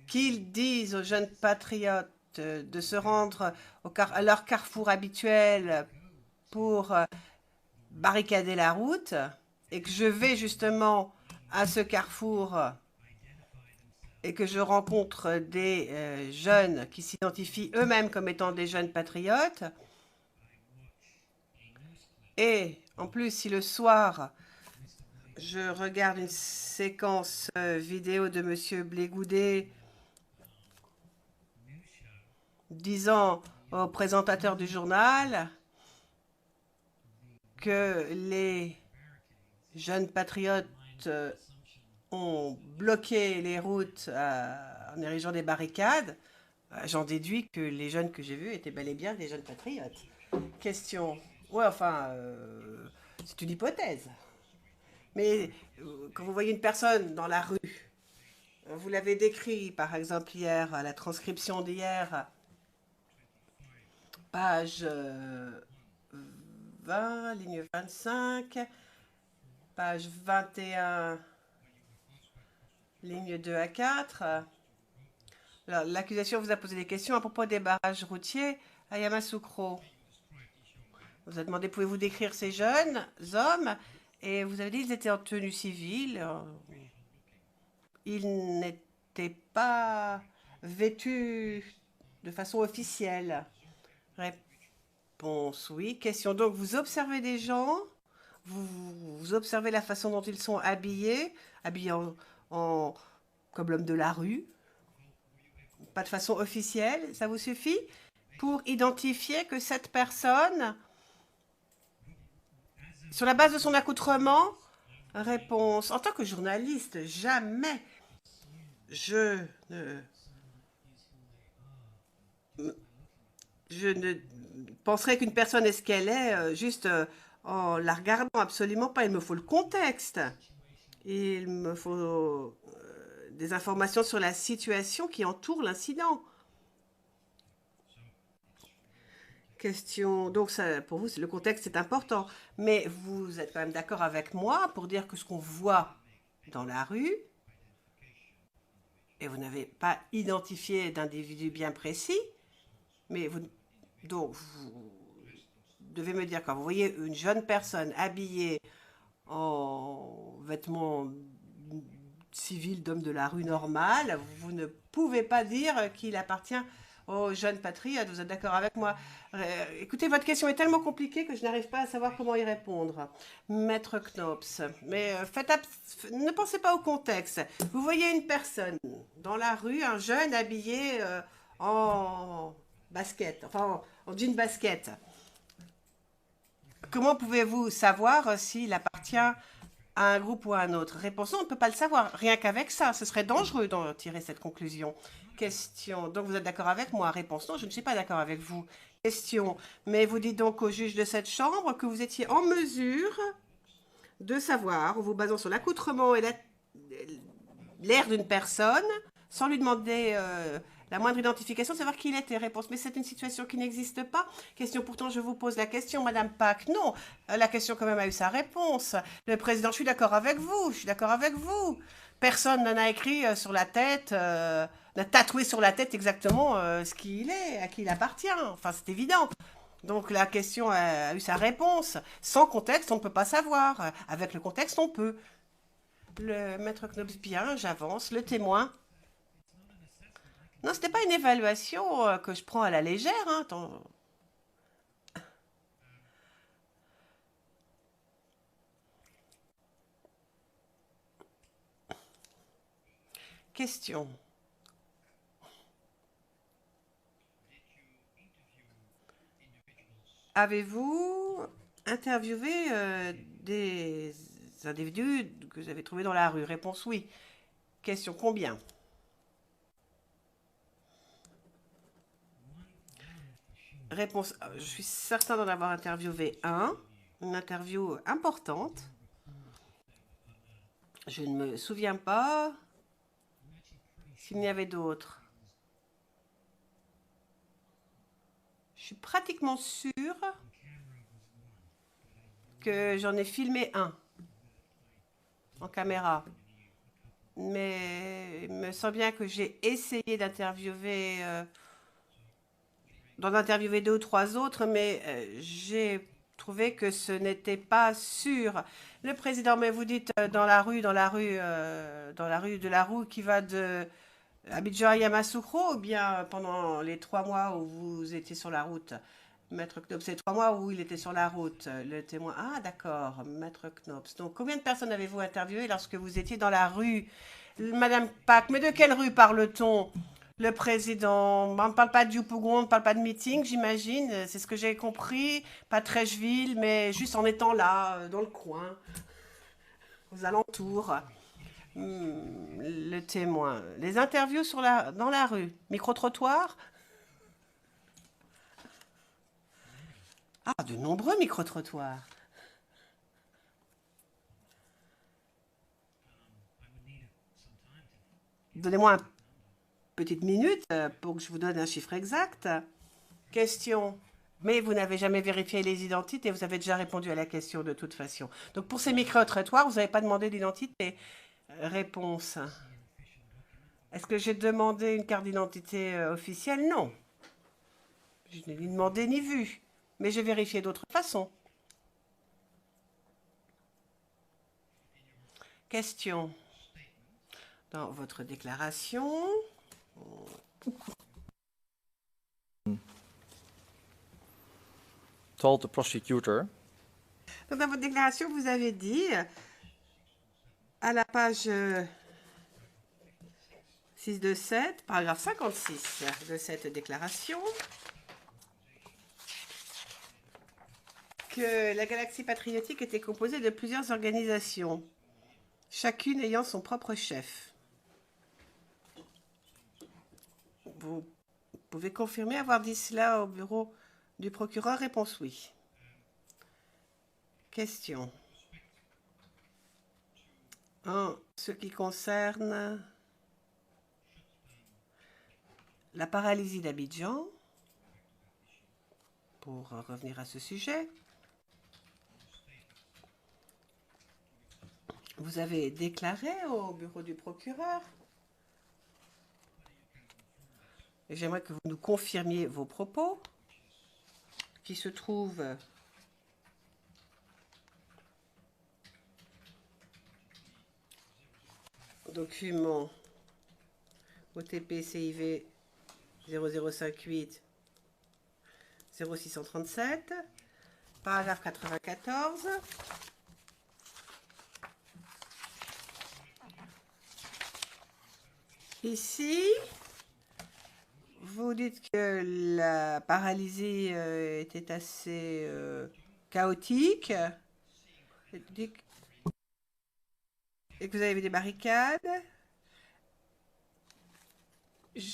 qu'ils disent aux jeunes patriotes de se rendre à leur carrefour habituel pour barricader la route et que je vais justement à ce carrefour et que je rencontre des jeunes qui s'identifient eux-mêmes comme étant des jeunes patriotes, et en plus, si le soir, je regarde une séquence vidéo de M. Blégoudet disant au présentateur du journal que les jeunes patriotes ont bloqué les routes en érigeant des barricades, j'en déduis que les jeunes que j'ai vus étaient bel et bien des jeunes patriotes. Question. Ouais, enfin, c'est une hypothèse. Mais quand vous voyez une personne dans la rue, vous l'avez décrit, par exemple, hier, à la transcription d'hier, page 20, ligne 25, page 21, ligne 2 à 4. L'accusation vous a posé des questions à propos des barrages routiers à Yamoussoukro. Vous a demandé, pouvez-vous décrire ces jeunes hommes? Et vous avez dit qu'ils étaient en tenue civile. Ils n'étaient pas vêtus de façon officielle. Réponse oui. Question. Donc, vous observez des gens, vous observez la façon dont ils sont habillés comme l'homme de la rue, pas de façon officielle. Ça vous suffit pour identifier que cette personne, sur la base de son accoutrement, Réponse. En tant que journaliste, jamais je ne, je ne penserais qu'une personne est ce qu'elle est juste en la regardant. Absolument pas. Il me faut le contexte. Il me faut des informations sur la situation qui entoure l'incident. Question. Donc, ça, pour vous, le contexte est important. Mais vous êtes quand même d'accord avec moi pour dire que ce qu'on voit dans la rue, et vous n'avez pas identifié d'individu bien précis, mais donc vous devez me dire quand vous voyez une jeune personne habillée en vêtements civils d'homme de la rue normale, vous ne pouvez pas dire qu'il appartient aux jeunes patriotes. Vous êtes d'accord avec moi? Écoutez, votre question est tellement compliquée que je n'arrive pas à savoir comment y répondre. Maître Knops, mais ne pensez pas au contexte. Vous voyez une personne dans la rue, un jeune habillé en basket, enfin en jean basket. Comment pouvez-vous savoir s'il appartient à un groupe ou à un autre? Réponse, non, on ne peut pas le savoir. Rien qu'avec ça, ce serait dangereux d'en tirer cette conclusion. Question, donc vous êtes d'accord avec moi? Réponse, non, je ne suis pas d'accord avec vous. Question, mais vous dites donc au juge de cette chambre que vous étiez en mesure de savoir, en vous basant sur l'accoutrement et l'air d'une personne, sans lui demander la moindre identification, de savoir qui il était. Réponse, mais c'est une situation qui n'existe pas. Question, pourtant je vous pose la question, Madame Pack. Non, la question quand même a eu sa réponse. Le président, je suis d'accord avec vous, je suis d'accord avec vous. Personne n'en a écrit sur la tête, n'a tatoué sur la tête exactement ce qu'il est, à qui il appartient. Enfin, c'est évident. Donc la question a eu sa réponse. Sans contexte, on ne peut pas savoir. Avec le contexte, on peut. Le maître Knops, bien, j'avance. Le témoin. Non, ce n'est pas une évaluation que je prends à la légère. Hein. Attends. Question. Avez-vous interviewé des individus que vous avez trouvés dans la rue? Réponse oui. Question, combien? Réponse, je suis certain d'en avoir interviewé un. Une interview importante. Je ne me souviens pas s'il y avait d'autres. Je suis pratiquement sûre que j'en ai filmé un en caméra. Mais il me semble bien que j'ai essayé d'en interviewer deux ou trois autres, mais j'ai trouvé que ce n'était pas sûr. Le président, mais vous dites dans la rue de la Roue qui va de Abidjan à Yamoussoukro, ou bien pendant les 3 mois où vous étiez sur la route? Maître Knops, c'est 3 mois où il était sur la route, le témoin. Ah, d'accord, Maître Knops. Donc, combien de personnes avez-vous interviewé lorsque vous étiez dans la rue? Madame Pack, mais de quelle rue parle-t-on? Le président, on ne parle pas de Yopougon, on ne parle pas de meeting, j'imagine. C'est ce que j'ai compris. Pas Trècheville, mais juste en étant là, dans le coin, aux alentours. Le témoin. Les interviews dans la rue. Micro-trottoir? Ah, de nombreux micro-trottoirs. Donnez-moi une petite minute pour que je vous donne un chiffre exact. Question. Mais vous n'avez jamais vérifié les identités, vous avez déjà répondu à la question de toute façon. Donc pour ces micro-trottoirs, vous n'avez pas demandé d'identité. Réponse. Est-ce que j'ai demandé une carte d'identité officielle? Non. Je n'ai ni demandé ni vu. Mais j'ai vérifié d'autres façons. Question. Dans votre déclaration. Told the prosecutor. Donc dans votre déclaration, vous avez dit, à la page 627, paragraphe 56 de cette déclaration, que la Galaxie patriotique était composée de plusieurs organisations. chacune ayant son propre chef. Vous pouvez confirmer avoir dit cela au bureau du procureur? Réponse oui. Question. En ce qui concerne la paralysie d'Abidjan, pour revenir à ce sujet, vous avez déclaré au bureau du procureur, et j'aimerais que vous nous confirmiez vos propos, qui se trouvent document OTP CIV 0058 0637, paragraphe 94. Ici, vous dites que la paralysie était assez chaotique et que vous avez vu des barricades.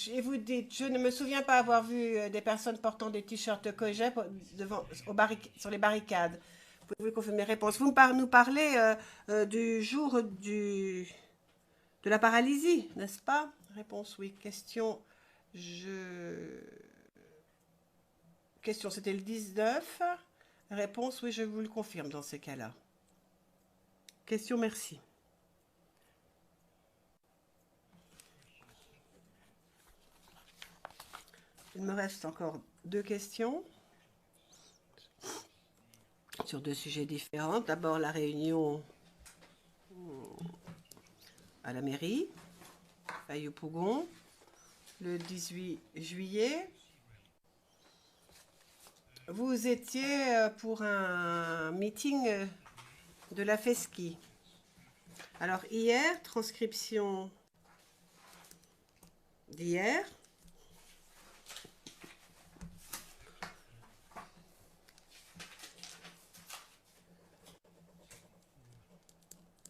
Et vous dites, je ne me souviens pas avoir vu des personnes portant des t-shirts COJEP sur les barricades. Pouvez-vous confirmer mes réponses? Vous nous parlez du jour de la paralysie, n'est-ce pas? Réponse oui. Question, Question, c'était le 19. Réponse oui, je vous le confirme dans ces cas-là. Question, merci. Il me reste encore 2 questions sur 2 sujets différents. D'abord, la réunion à la mairie, à Yopougon, le 18 juillet. Vous étiez pour un meeting de la FESCI. Alors, hier, transcription d'hier.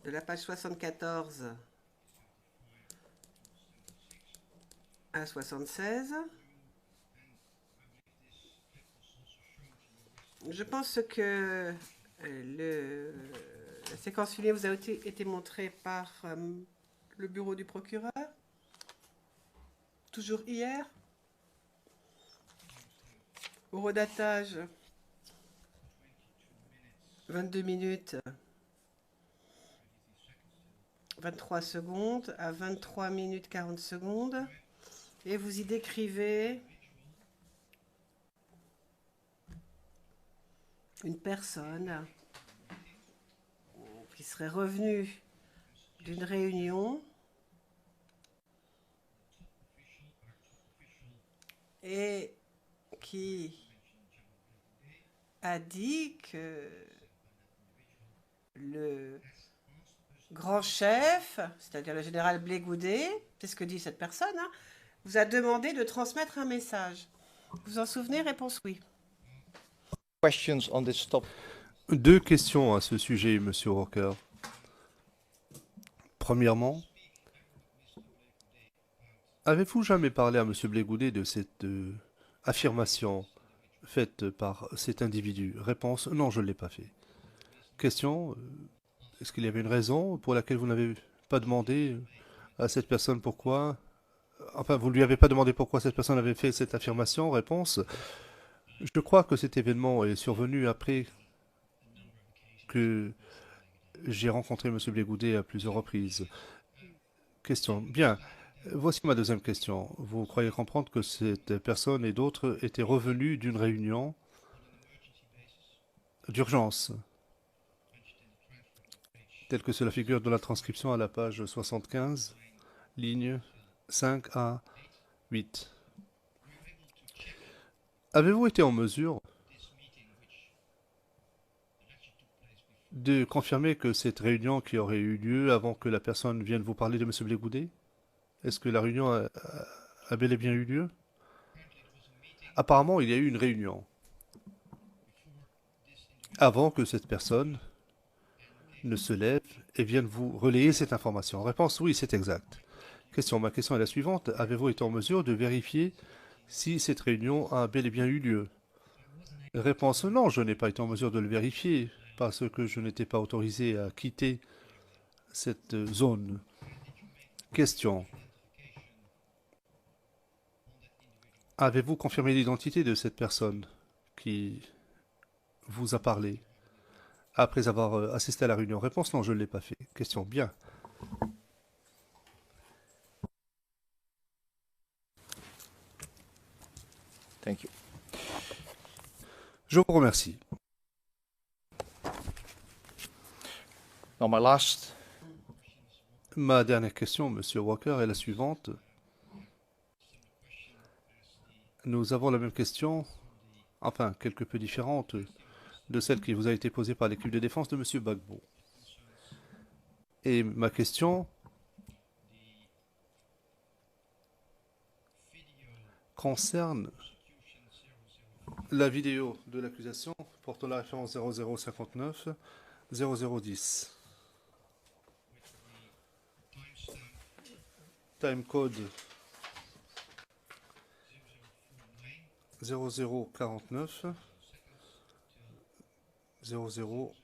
De la page 74 à 76. Je pense que la séquence filée vous a été montrée par le bureau du procureur. Toujours hier. Au redatage, 22 minutes. 23 secondes à 23 minutes 40 secondes. Et vous y décrivez une personne qui serait revenue d'une réunion et qui a dit que le grand chef, c'est-à-dire le général Blé Goudet, c'est ce que dit cette personne, hein, vous a demandé de transmettre un message. Vous vous en souvenez? Réponse oui. Questions on this topic? 2 questions à ce sujet, Monsieur Walker. Premièrement, avez-vous jamais parlé à Monsieur Blé Goudet de cette affirmation faite par cet individu? Réponse, non, je ne l'ai pas fait. Question, est-ce qu'il y avait une raison pour laquelle vous n'avez pas demandé à cette personne pourquoi? Enfin, vous ne lui avez pas demandé pourquoi cette personne avait fait cette affirmation? Réponse, je crois que cet événement est survenu après que j'ai rencontré M. Blé Goudet à plusieurs reprises. Question, bien. Voici ma deuxième question. Vous croyez comprendre que cette personne et d'autres étaient revenus d'une réunion d'urgence, telle que cela figure dans la transcription à la page 75, ligne 5 à 8. Avez-vous été en mesure de confirmer que cette réunion qui aurait eu lieu avant que la personne vienne vous parler de M. Blé Goudet, est-ce que la réunion a bel et bien eu lieu? Apparemment, il y a eu une réunion avant que cette personne ne se lèvent et viennent vous relayer cette information? Réponse, oui, c'est exact. Question, ma question est la suivante. Avez-vous été en mesure de vérifier si cette réunion a bel et bien eu lieu? Réponse, non, je n'ai pas été en mesure de le vérifier parce que je n'étais pas autorisé à quitter cette zone. Question. Avez-vous confirmé l'identité de cette personne qui vous a parlé après avoir assisté à la réunion? Réponse, non, je ne l'ai pas fait. Question, bien. Thank you. Je vous remercie. Now my last Ma dernière question, Monsieur Walker, est la suivante. Nous avons la même question, enfin, quelque peu différente de celle qui vous a été posée par l'équipe de défense de Monsieur Gbagbo. Et ma question concerne la vidéo de l'accusation portant la référence 0059 0010. Timecode 0049 00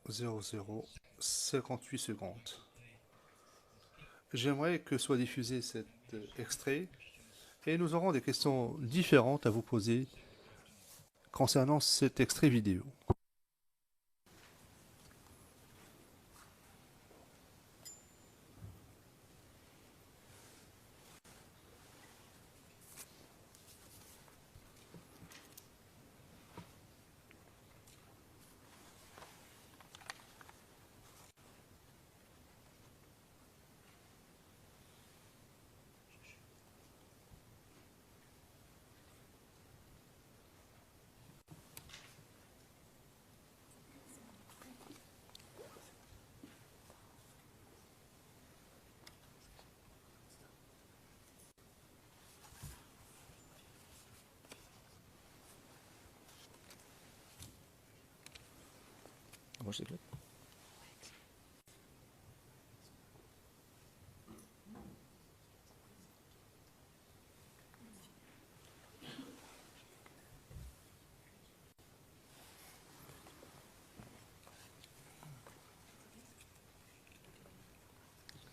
00 58 secondes. J'aimerais que soit diffusé cet extrait et nous aurons des questions différentes à vous poser concernant cet extrait vidéo. What's the clip?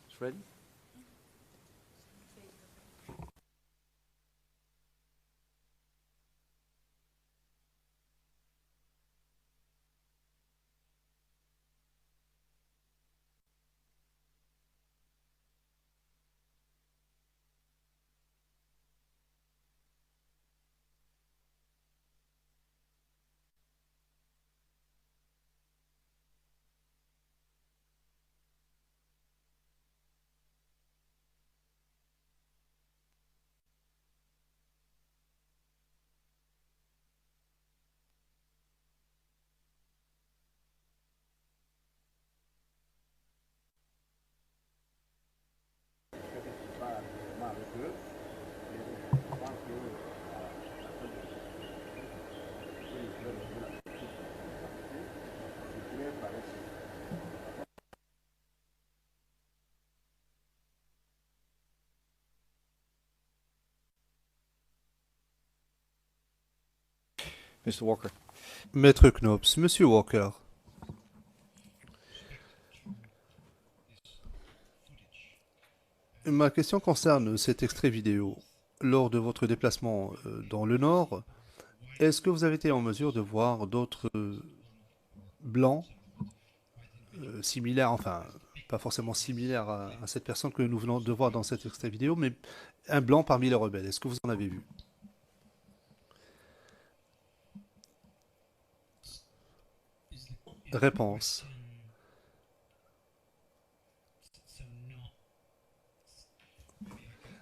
It's ready? Mr. Walker. Maître Knops, Monsieur Walker. Ma question concerne cet extrait vidéo. Lors de votre déplacement dans le Nord, est-ce que vous avez été en mesure de voir d'autres blancs similaires, enfin, pas forcément similaires à cette personne que nous venons de voir dans cet extrait vidéo, mais un blanc parmi les rebelles? Est-ce que vous en avez vu? Réponse.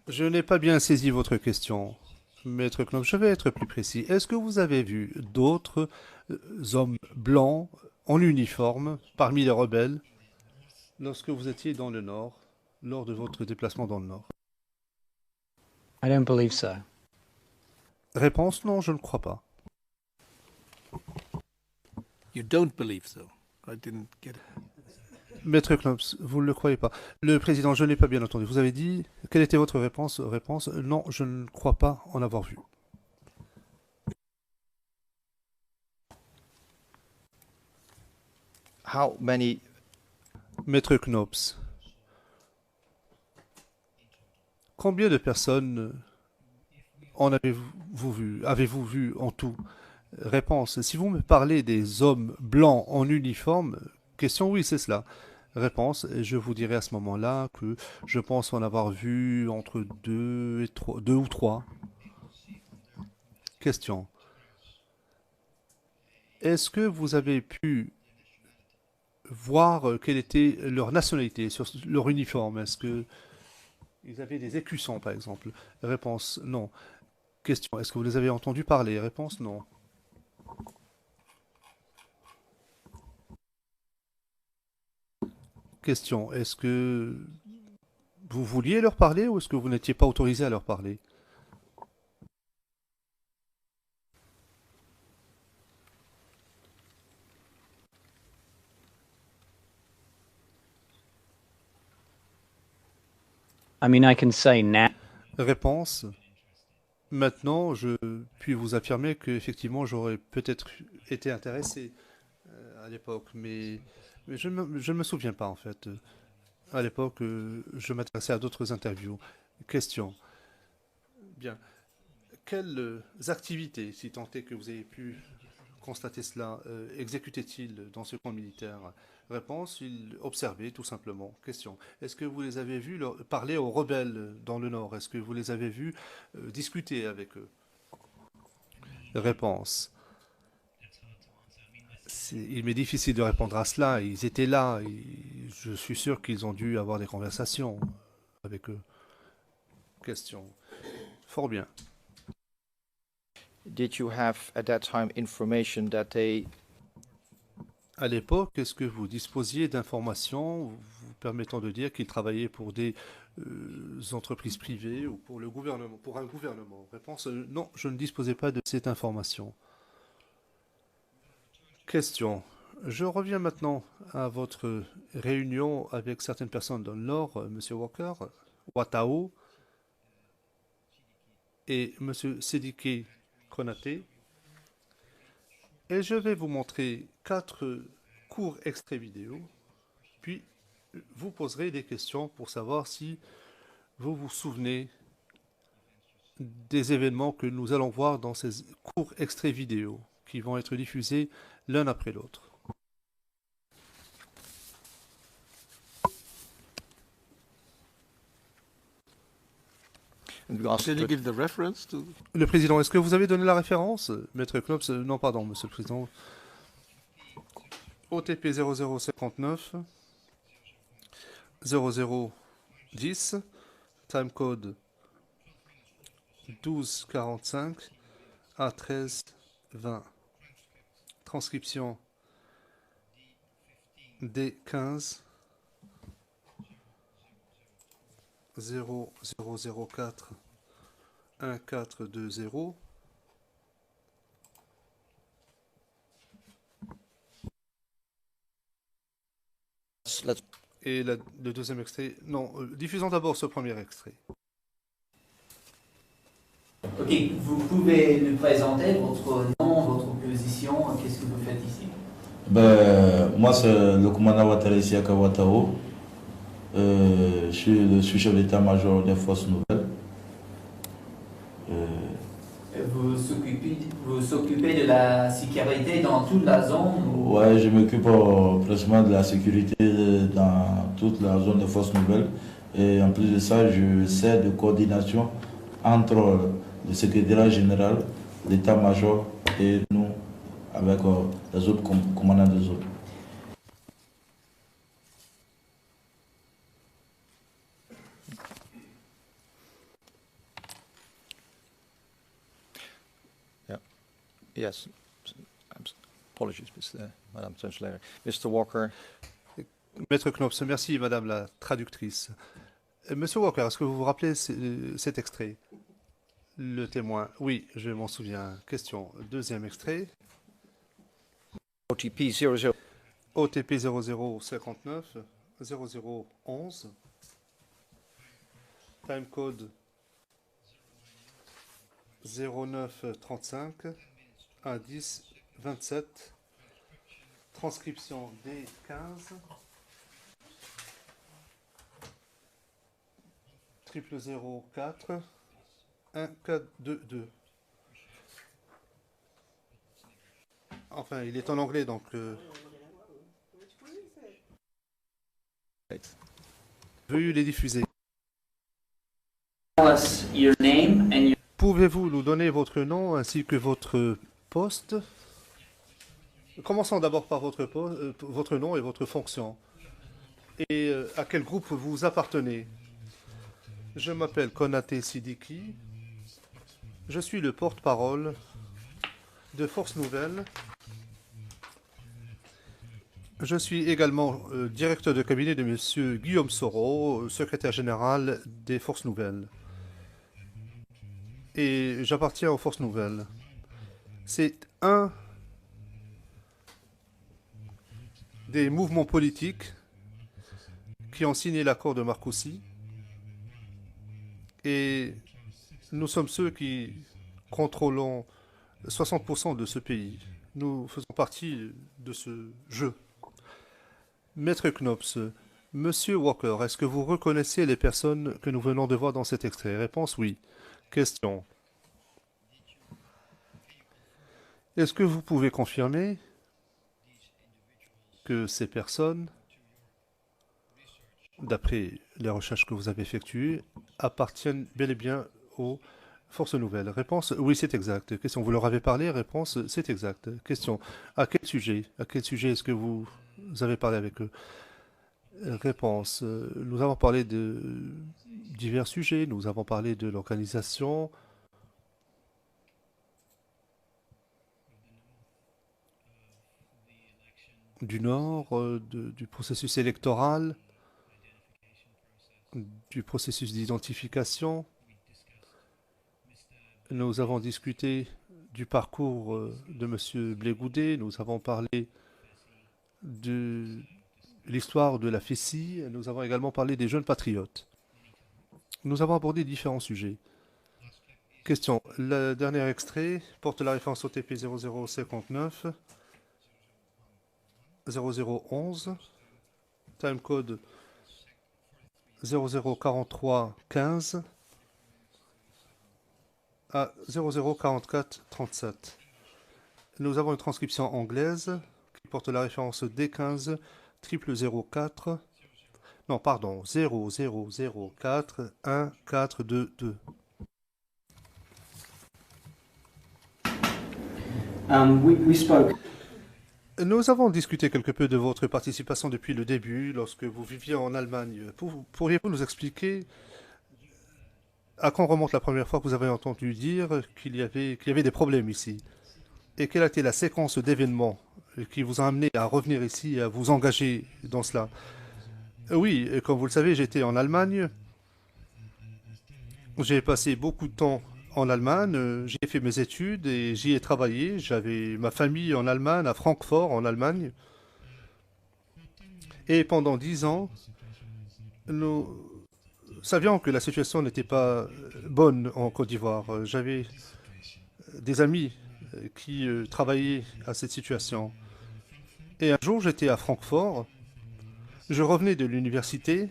Je n'ai pas bien saisi votre question, Maître Knop. Je vais être plus précis. Est-ce que vous avez vu d'autres hommes blancs en uniforme parmi les rebelles lorsque vous étiez dans le Nord, lors de votre déplacement dans le Nord? I don't believe so. Réponse, non, je ne crois pas. You don't believe so. I didn't get it. Maître Knops, vous ne le croyez pas. Le président, je ne l'ai pas bien entendu. Vous avez dit, quelle était votre réponse? Réponse, non, je ne crois pas en avoir vu. How many Maître Knops, combien de personnes en avez-vous vu? Avez-vous vu en tout? Réponse, si vous me parlez des hommes blancs en uniforme, question, oui, c'est cela. Réponse, je vous dirai à ce moment-là que je pense en avoir vu entre deux ou trois. Question. Est-ce que vous avez pu voir quelle était leur nationalité sur leur uniforme? Est-ce que ils avaient des écussons, par exemple? Réponse, non. Question, est-ce que vous les avez entendus parler? Réponse, non. Question, est-ce que vous vouliez leur parler ou est-ce que vous n'étiez pas autorisé à leur parler? I mean, I can say now. Réponse, maintenant, je puis vous affirmer qu'effectivement, j'aurais peut-être été intéressé à l'époque, mais je ne me souviens pas en fait. À l'époque, je m'intéressais à d'autres interviews. Question. Bien. Quelles activités, si tant est que vous avez pu constater cela, exécutait-il dans ce camp militaire? Réponse, il observait tout simplement. Question. Est-ce que vous les avez vus parler aux rebelles dans le Nord? Est-ce que vous les avez vus discuter avec eux? Réponse. Il m'est difficile de répondre à cela. Ils étaient là. Je suis sûr qu'ils ont dû avoir des conversations avec eux. Question. Fort bien. did you have at that time information that they À l'époque, est-ce que vous disposiez d'informations vous permettant de dire qu'ils travaillaient pour des entreprises privées ou pour le gouvernement, pour un gouvernement? Réponse, non, je ne disposais pas de cette information. Question. Je reviens maintenant à votre réunion avec certaines personnes dans le Nord, M. Walker, Watao et M. Sedike Konaté. Et je vais vous montrer 4 courts extraits vidéo, puis vous poserez des questions pour savoir si vous vous souvenez des événements que nous allons voir dans ces courts extraits vidéo qui vont être diffusés l'un après l'autre. Can you give the reference to? Le président, est-ce que vous avez donné la référence? Maître Knops, non, pardon, monsieur le président. OTP 0059 0010, timecode 1245 A1320. Transcription D15 0004 1420. Et le deuxième extrait, non, diffusons d'abord ce premier extrait. Ok, vous pouvez nous présenter votre nom, votre position, qu'est-ce que vous faites ici? Moi, c'est le commandant Watari Siaka Watao. Je suis le sous-chef d'état-major des forces nouvelles. Vous s'occupez de la sécurité dans toute la zone? Ouais, je m'occupe précisément de la sécurité dans toute la zone des forces nouvelles. Et en plus de ça, je sers de coordination entre le secrétaire général, l'état-major et nous, avec les autres commandants des zones. Yes. Apologies, Madam Translator. Mr. Walker. Maître Knops, merci Madame la traductrice. Monsieur Walker, est-ce que vous vous rappelez cet extrait? Le témoin, oui, je m'en souviens. Question, deuxième extrait. OTP 00. OTP 0059 0011. Timecode 0935 110 27. Transcription D15 004 1422. Enfin, il est en anglais, donc veuillez les diffuser. Tell us your name and your Pouvez-vous nous donner votre nom ainsi que votre poste? Commençons d'abord par votre nom et votre fonction. Et à quel groupe vous appartenez? Je m'appelle Konaté Sidiki. Je suis le porte-parole de Force Nouvelle. Je suis également directeur de cabinet de M. Guillaume Soro, secrétaire général des Forces Nouvelles. Et j'appartiens aux Forces Nouvelles. C'est un des mouvements politiques qui ont signé l'accord de Marcoussis. Et nous sommes ceux qui contrôlons 60% de ce pays. Nous faisons partie de ce jeu. Maître Knops, Monsieur Walker, est-ce que vous reconnaissez les personnes que nous venons de voir dans cet extrait? Réponse oui. Question. Est-ce que vous pouvez confirmer que ces personnes, d'après les recherches que vous avez effectuées, appartiennent bel et bien aux Forces Nouvelles? Réponse oui, c'est exact. Question. Vous leur avez parlé? Réponse c'est exact. Question. À quel sujet? À quel sujet est-ce que vous avez parlé avec eux? Réponse. Nous avons parlé de divers sujets. Nous avons parlé de l'organisation, du Nord, du processus électoral, du processus d'identification. Nous avons discuté du parcours de M. Blégoudet. Nous avons parlé de l'histoire de la FECI. Nous avons également parlé des jeunes patriotes. Nous avons abordé différents sujets. Question. Le dernier extrait porte la référence au TP 0059 0011, timecode 0043 15 à 0044 37. Nous avons une transcription anglaise qui porte la référence D15 004. Non, pardon, 0004 1422. we spoke. Nous avons discuté quelque peu de votre participation depuis le début, lorsque vous viviez en Allemagne. Pourriez-vous nous expliquer à quand remonte la première fois que vous avez entendu dire qu'il y avait des problèmes ici? Et quelle a été la séquence d'événements qui vous a amené à revenir ici et à vous engager dans cela? Oui, comme vous le savez, j'étais en Allemagne. J'ai passé beaucoup de temps en Allemagne. J'y ai fait mes études et j'y ai travaillé. J'avais ma famille en Allemagne, à Francfort, en Allemagne. Et pendant 10 ans, nous savions que la situation n'était pas bonne en Côte d'Ivoire. J'avais des amis qui travaillaient à cette situation. Et un jour, j'étais à Francfort. Je revenais de l'université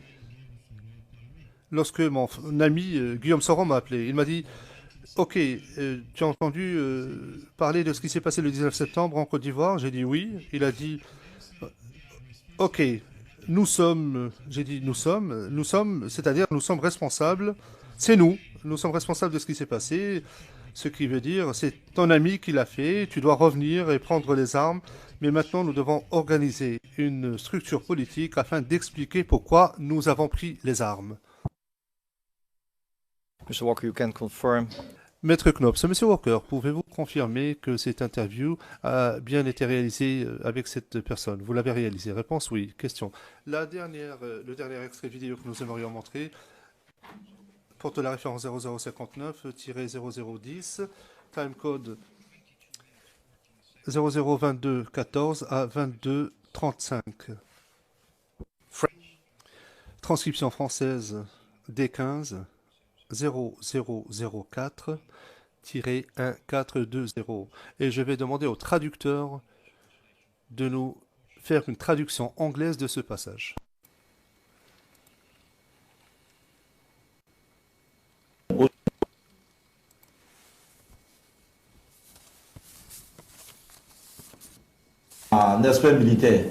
lorsque mon ami Guillaume Soron m'a appelé. Il m'a dit « Ok, tu as entendu parler de ce qui s'est passé le 19 septembre en Côte d'Ivoire ?» J'ai dit « Oui ». Il a dit « Ok, nous sommes… » J'ai dit « Nous sommes, c'est-à-dire nous sommes responsables. C'est nous sommes responsables de ce qui s'est passé. » Ce qui veut dire, c'est ton ami qui l'a fait, tu dois revenir et prendre les armes. Mais maintenant, nous devons organiser une structure politique afin d'expliquer pourquoi nous avons pris les armes. Mr. Walker, you can confirm. Maître Knops, Monsieur Walker, pouvez-vous confirmer que cette interview a bien été réalisée avec cette personne? Vous l'avez réalisée? Réponse oui. Question. Le dernier extrait vidéo que nous aimerions montrer porte la référence 0059-0010, timecode 0022 14 à 22 35. Transcription française D15 0004-1420. Et je vais demander au traducteur de nous faire une traduction anglaise de ce passage. Un aspect militaire,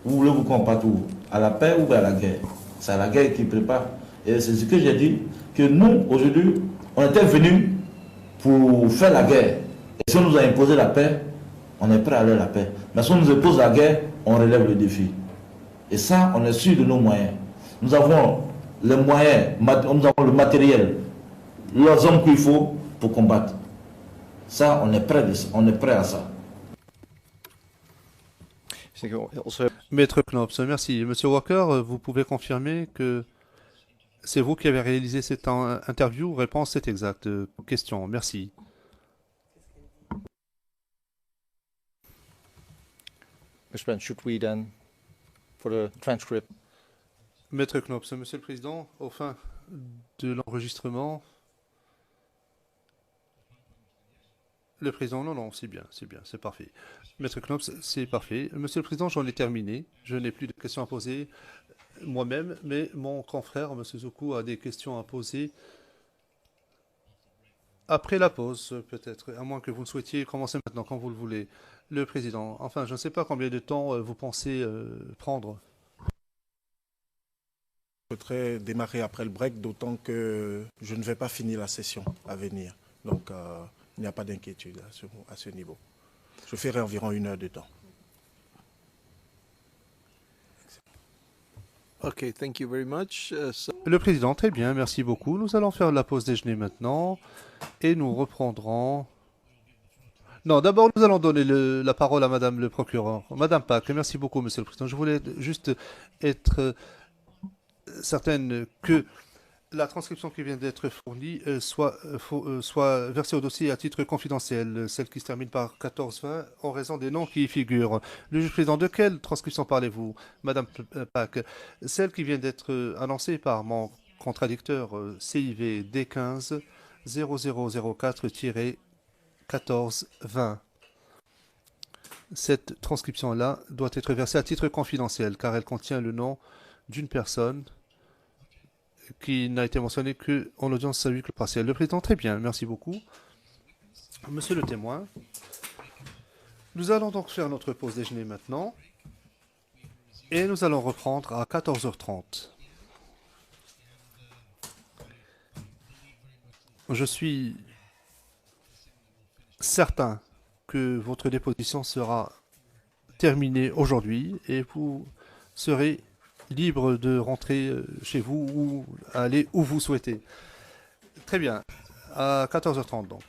vous voulez vous combattre où? À la paix ou à la guerre? C'est à la guerre qui prépare. Et c'est ce que j'ai dit, que nous, aujourd'hui, on était venus pour faire la guerre. Et si on nous a imposé la paix, on est prêt à aller à la paix. Mais si on nous impose la guerre, on relève le défi. Et ça, on est sûr de nos moyens. Nous avons les moyens, nous avons le matériel, les hommes qu'il faut pour combattre. Ça, on est prêt à ça. Maître Knops, merci. Monsieur Walker, vous pouvez confirmer que c'est vous qui avez réalisé cette interview? Réponse, c'est exact. Question, merci. Mr. President, should we then, for the transcript? Maître Knops, Monsieur le Président, au fin de l'enregistrement, le Président, non, c'est bien, c'est parfait. Maître Knops, c'est parfait. Monsieur le Président, j'en ai terminé. Je n'ai plus de questions à poser moi-même, mais mon confrère, Monsieur Zoukou, a des questions à poser après la pause, peut-être, à moins que vous ne souhaitiez commencer maintenant, quand vous le voulez. Le Président, enfin, je ne sais pas combien de temps vous pensez prendre. Je souhaiterais démarrer après le break, d'autant que je ne vais pas finir la session à venir. Donc, il n'y a pas d'inquiétude à ce niveau. Je ferai environ 1 heure de temps. Okay, thank you very much. Le Président, très bien, merci beaucoup. Nous allons faire la pause déjeuner maintenant et nous reprendrons... Non, d'abord, nous allons donner la parole à Madame le procureur. Madame Pack, merci beaucoup, Monsieur le Président. Je voulais juste être certaine que la transcription qui vient d'être fournie soit versée au dossier à titre confidentiel, celle qui se termine par 1420, en raison des noms qui y figurent. Le juge président, de quelle transcription parlez-vous, Madame Pack? Celle qui vient d'être annoncée par mon contradicteur CIV D15 0004-1420. Cette transcription-là doit être versée à titre confidentiel, car elle contient le nom d'une personne qui n'a été mentionné qu'en audience à huis clos partiel. Le Président, très bien, merci beaucoup. Monsieur le témoin, nous allons donc faire notre pause déjeuner maintenant et nous allons reprendre à 14h30. Je suis certain que votre déposition sera terminée aujourd'hui et vous serez libre de rentrer chez vous ou aller où vous souhaitez. Très bien. À 14h30 donc.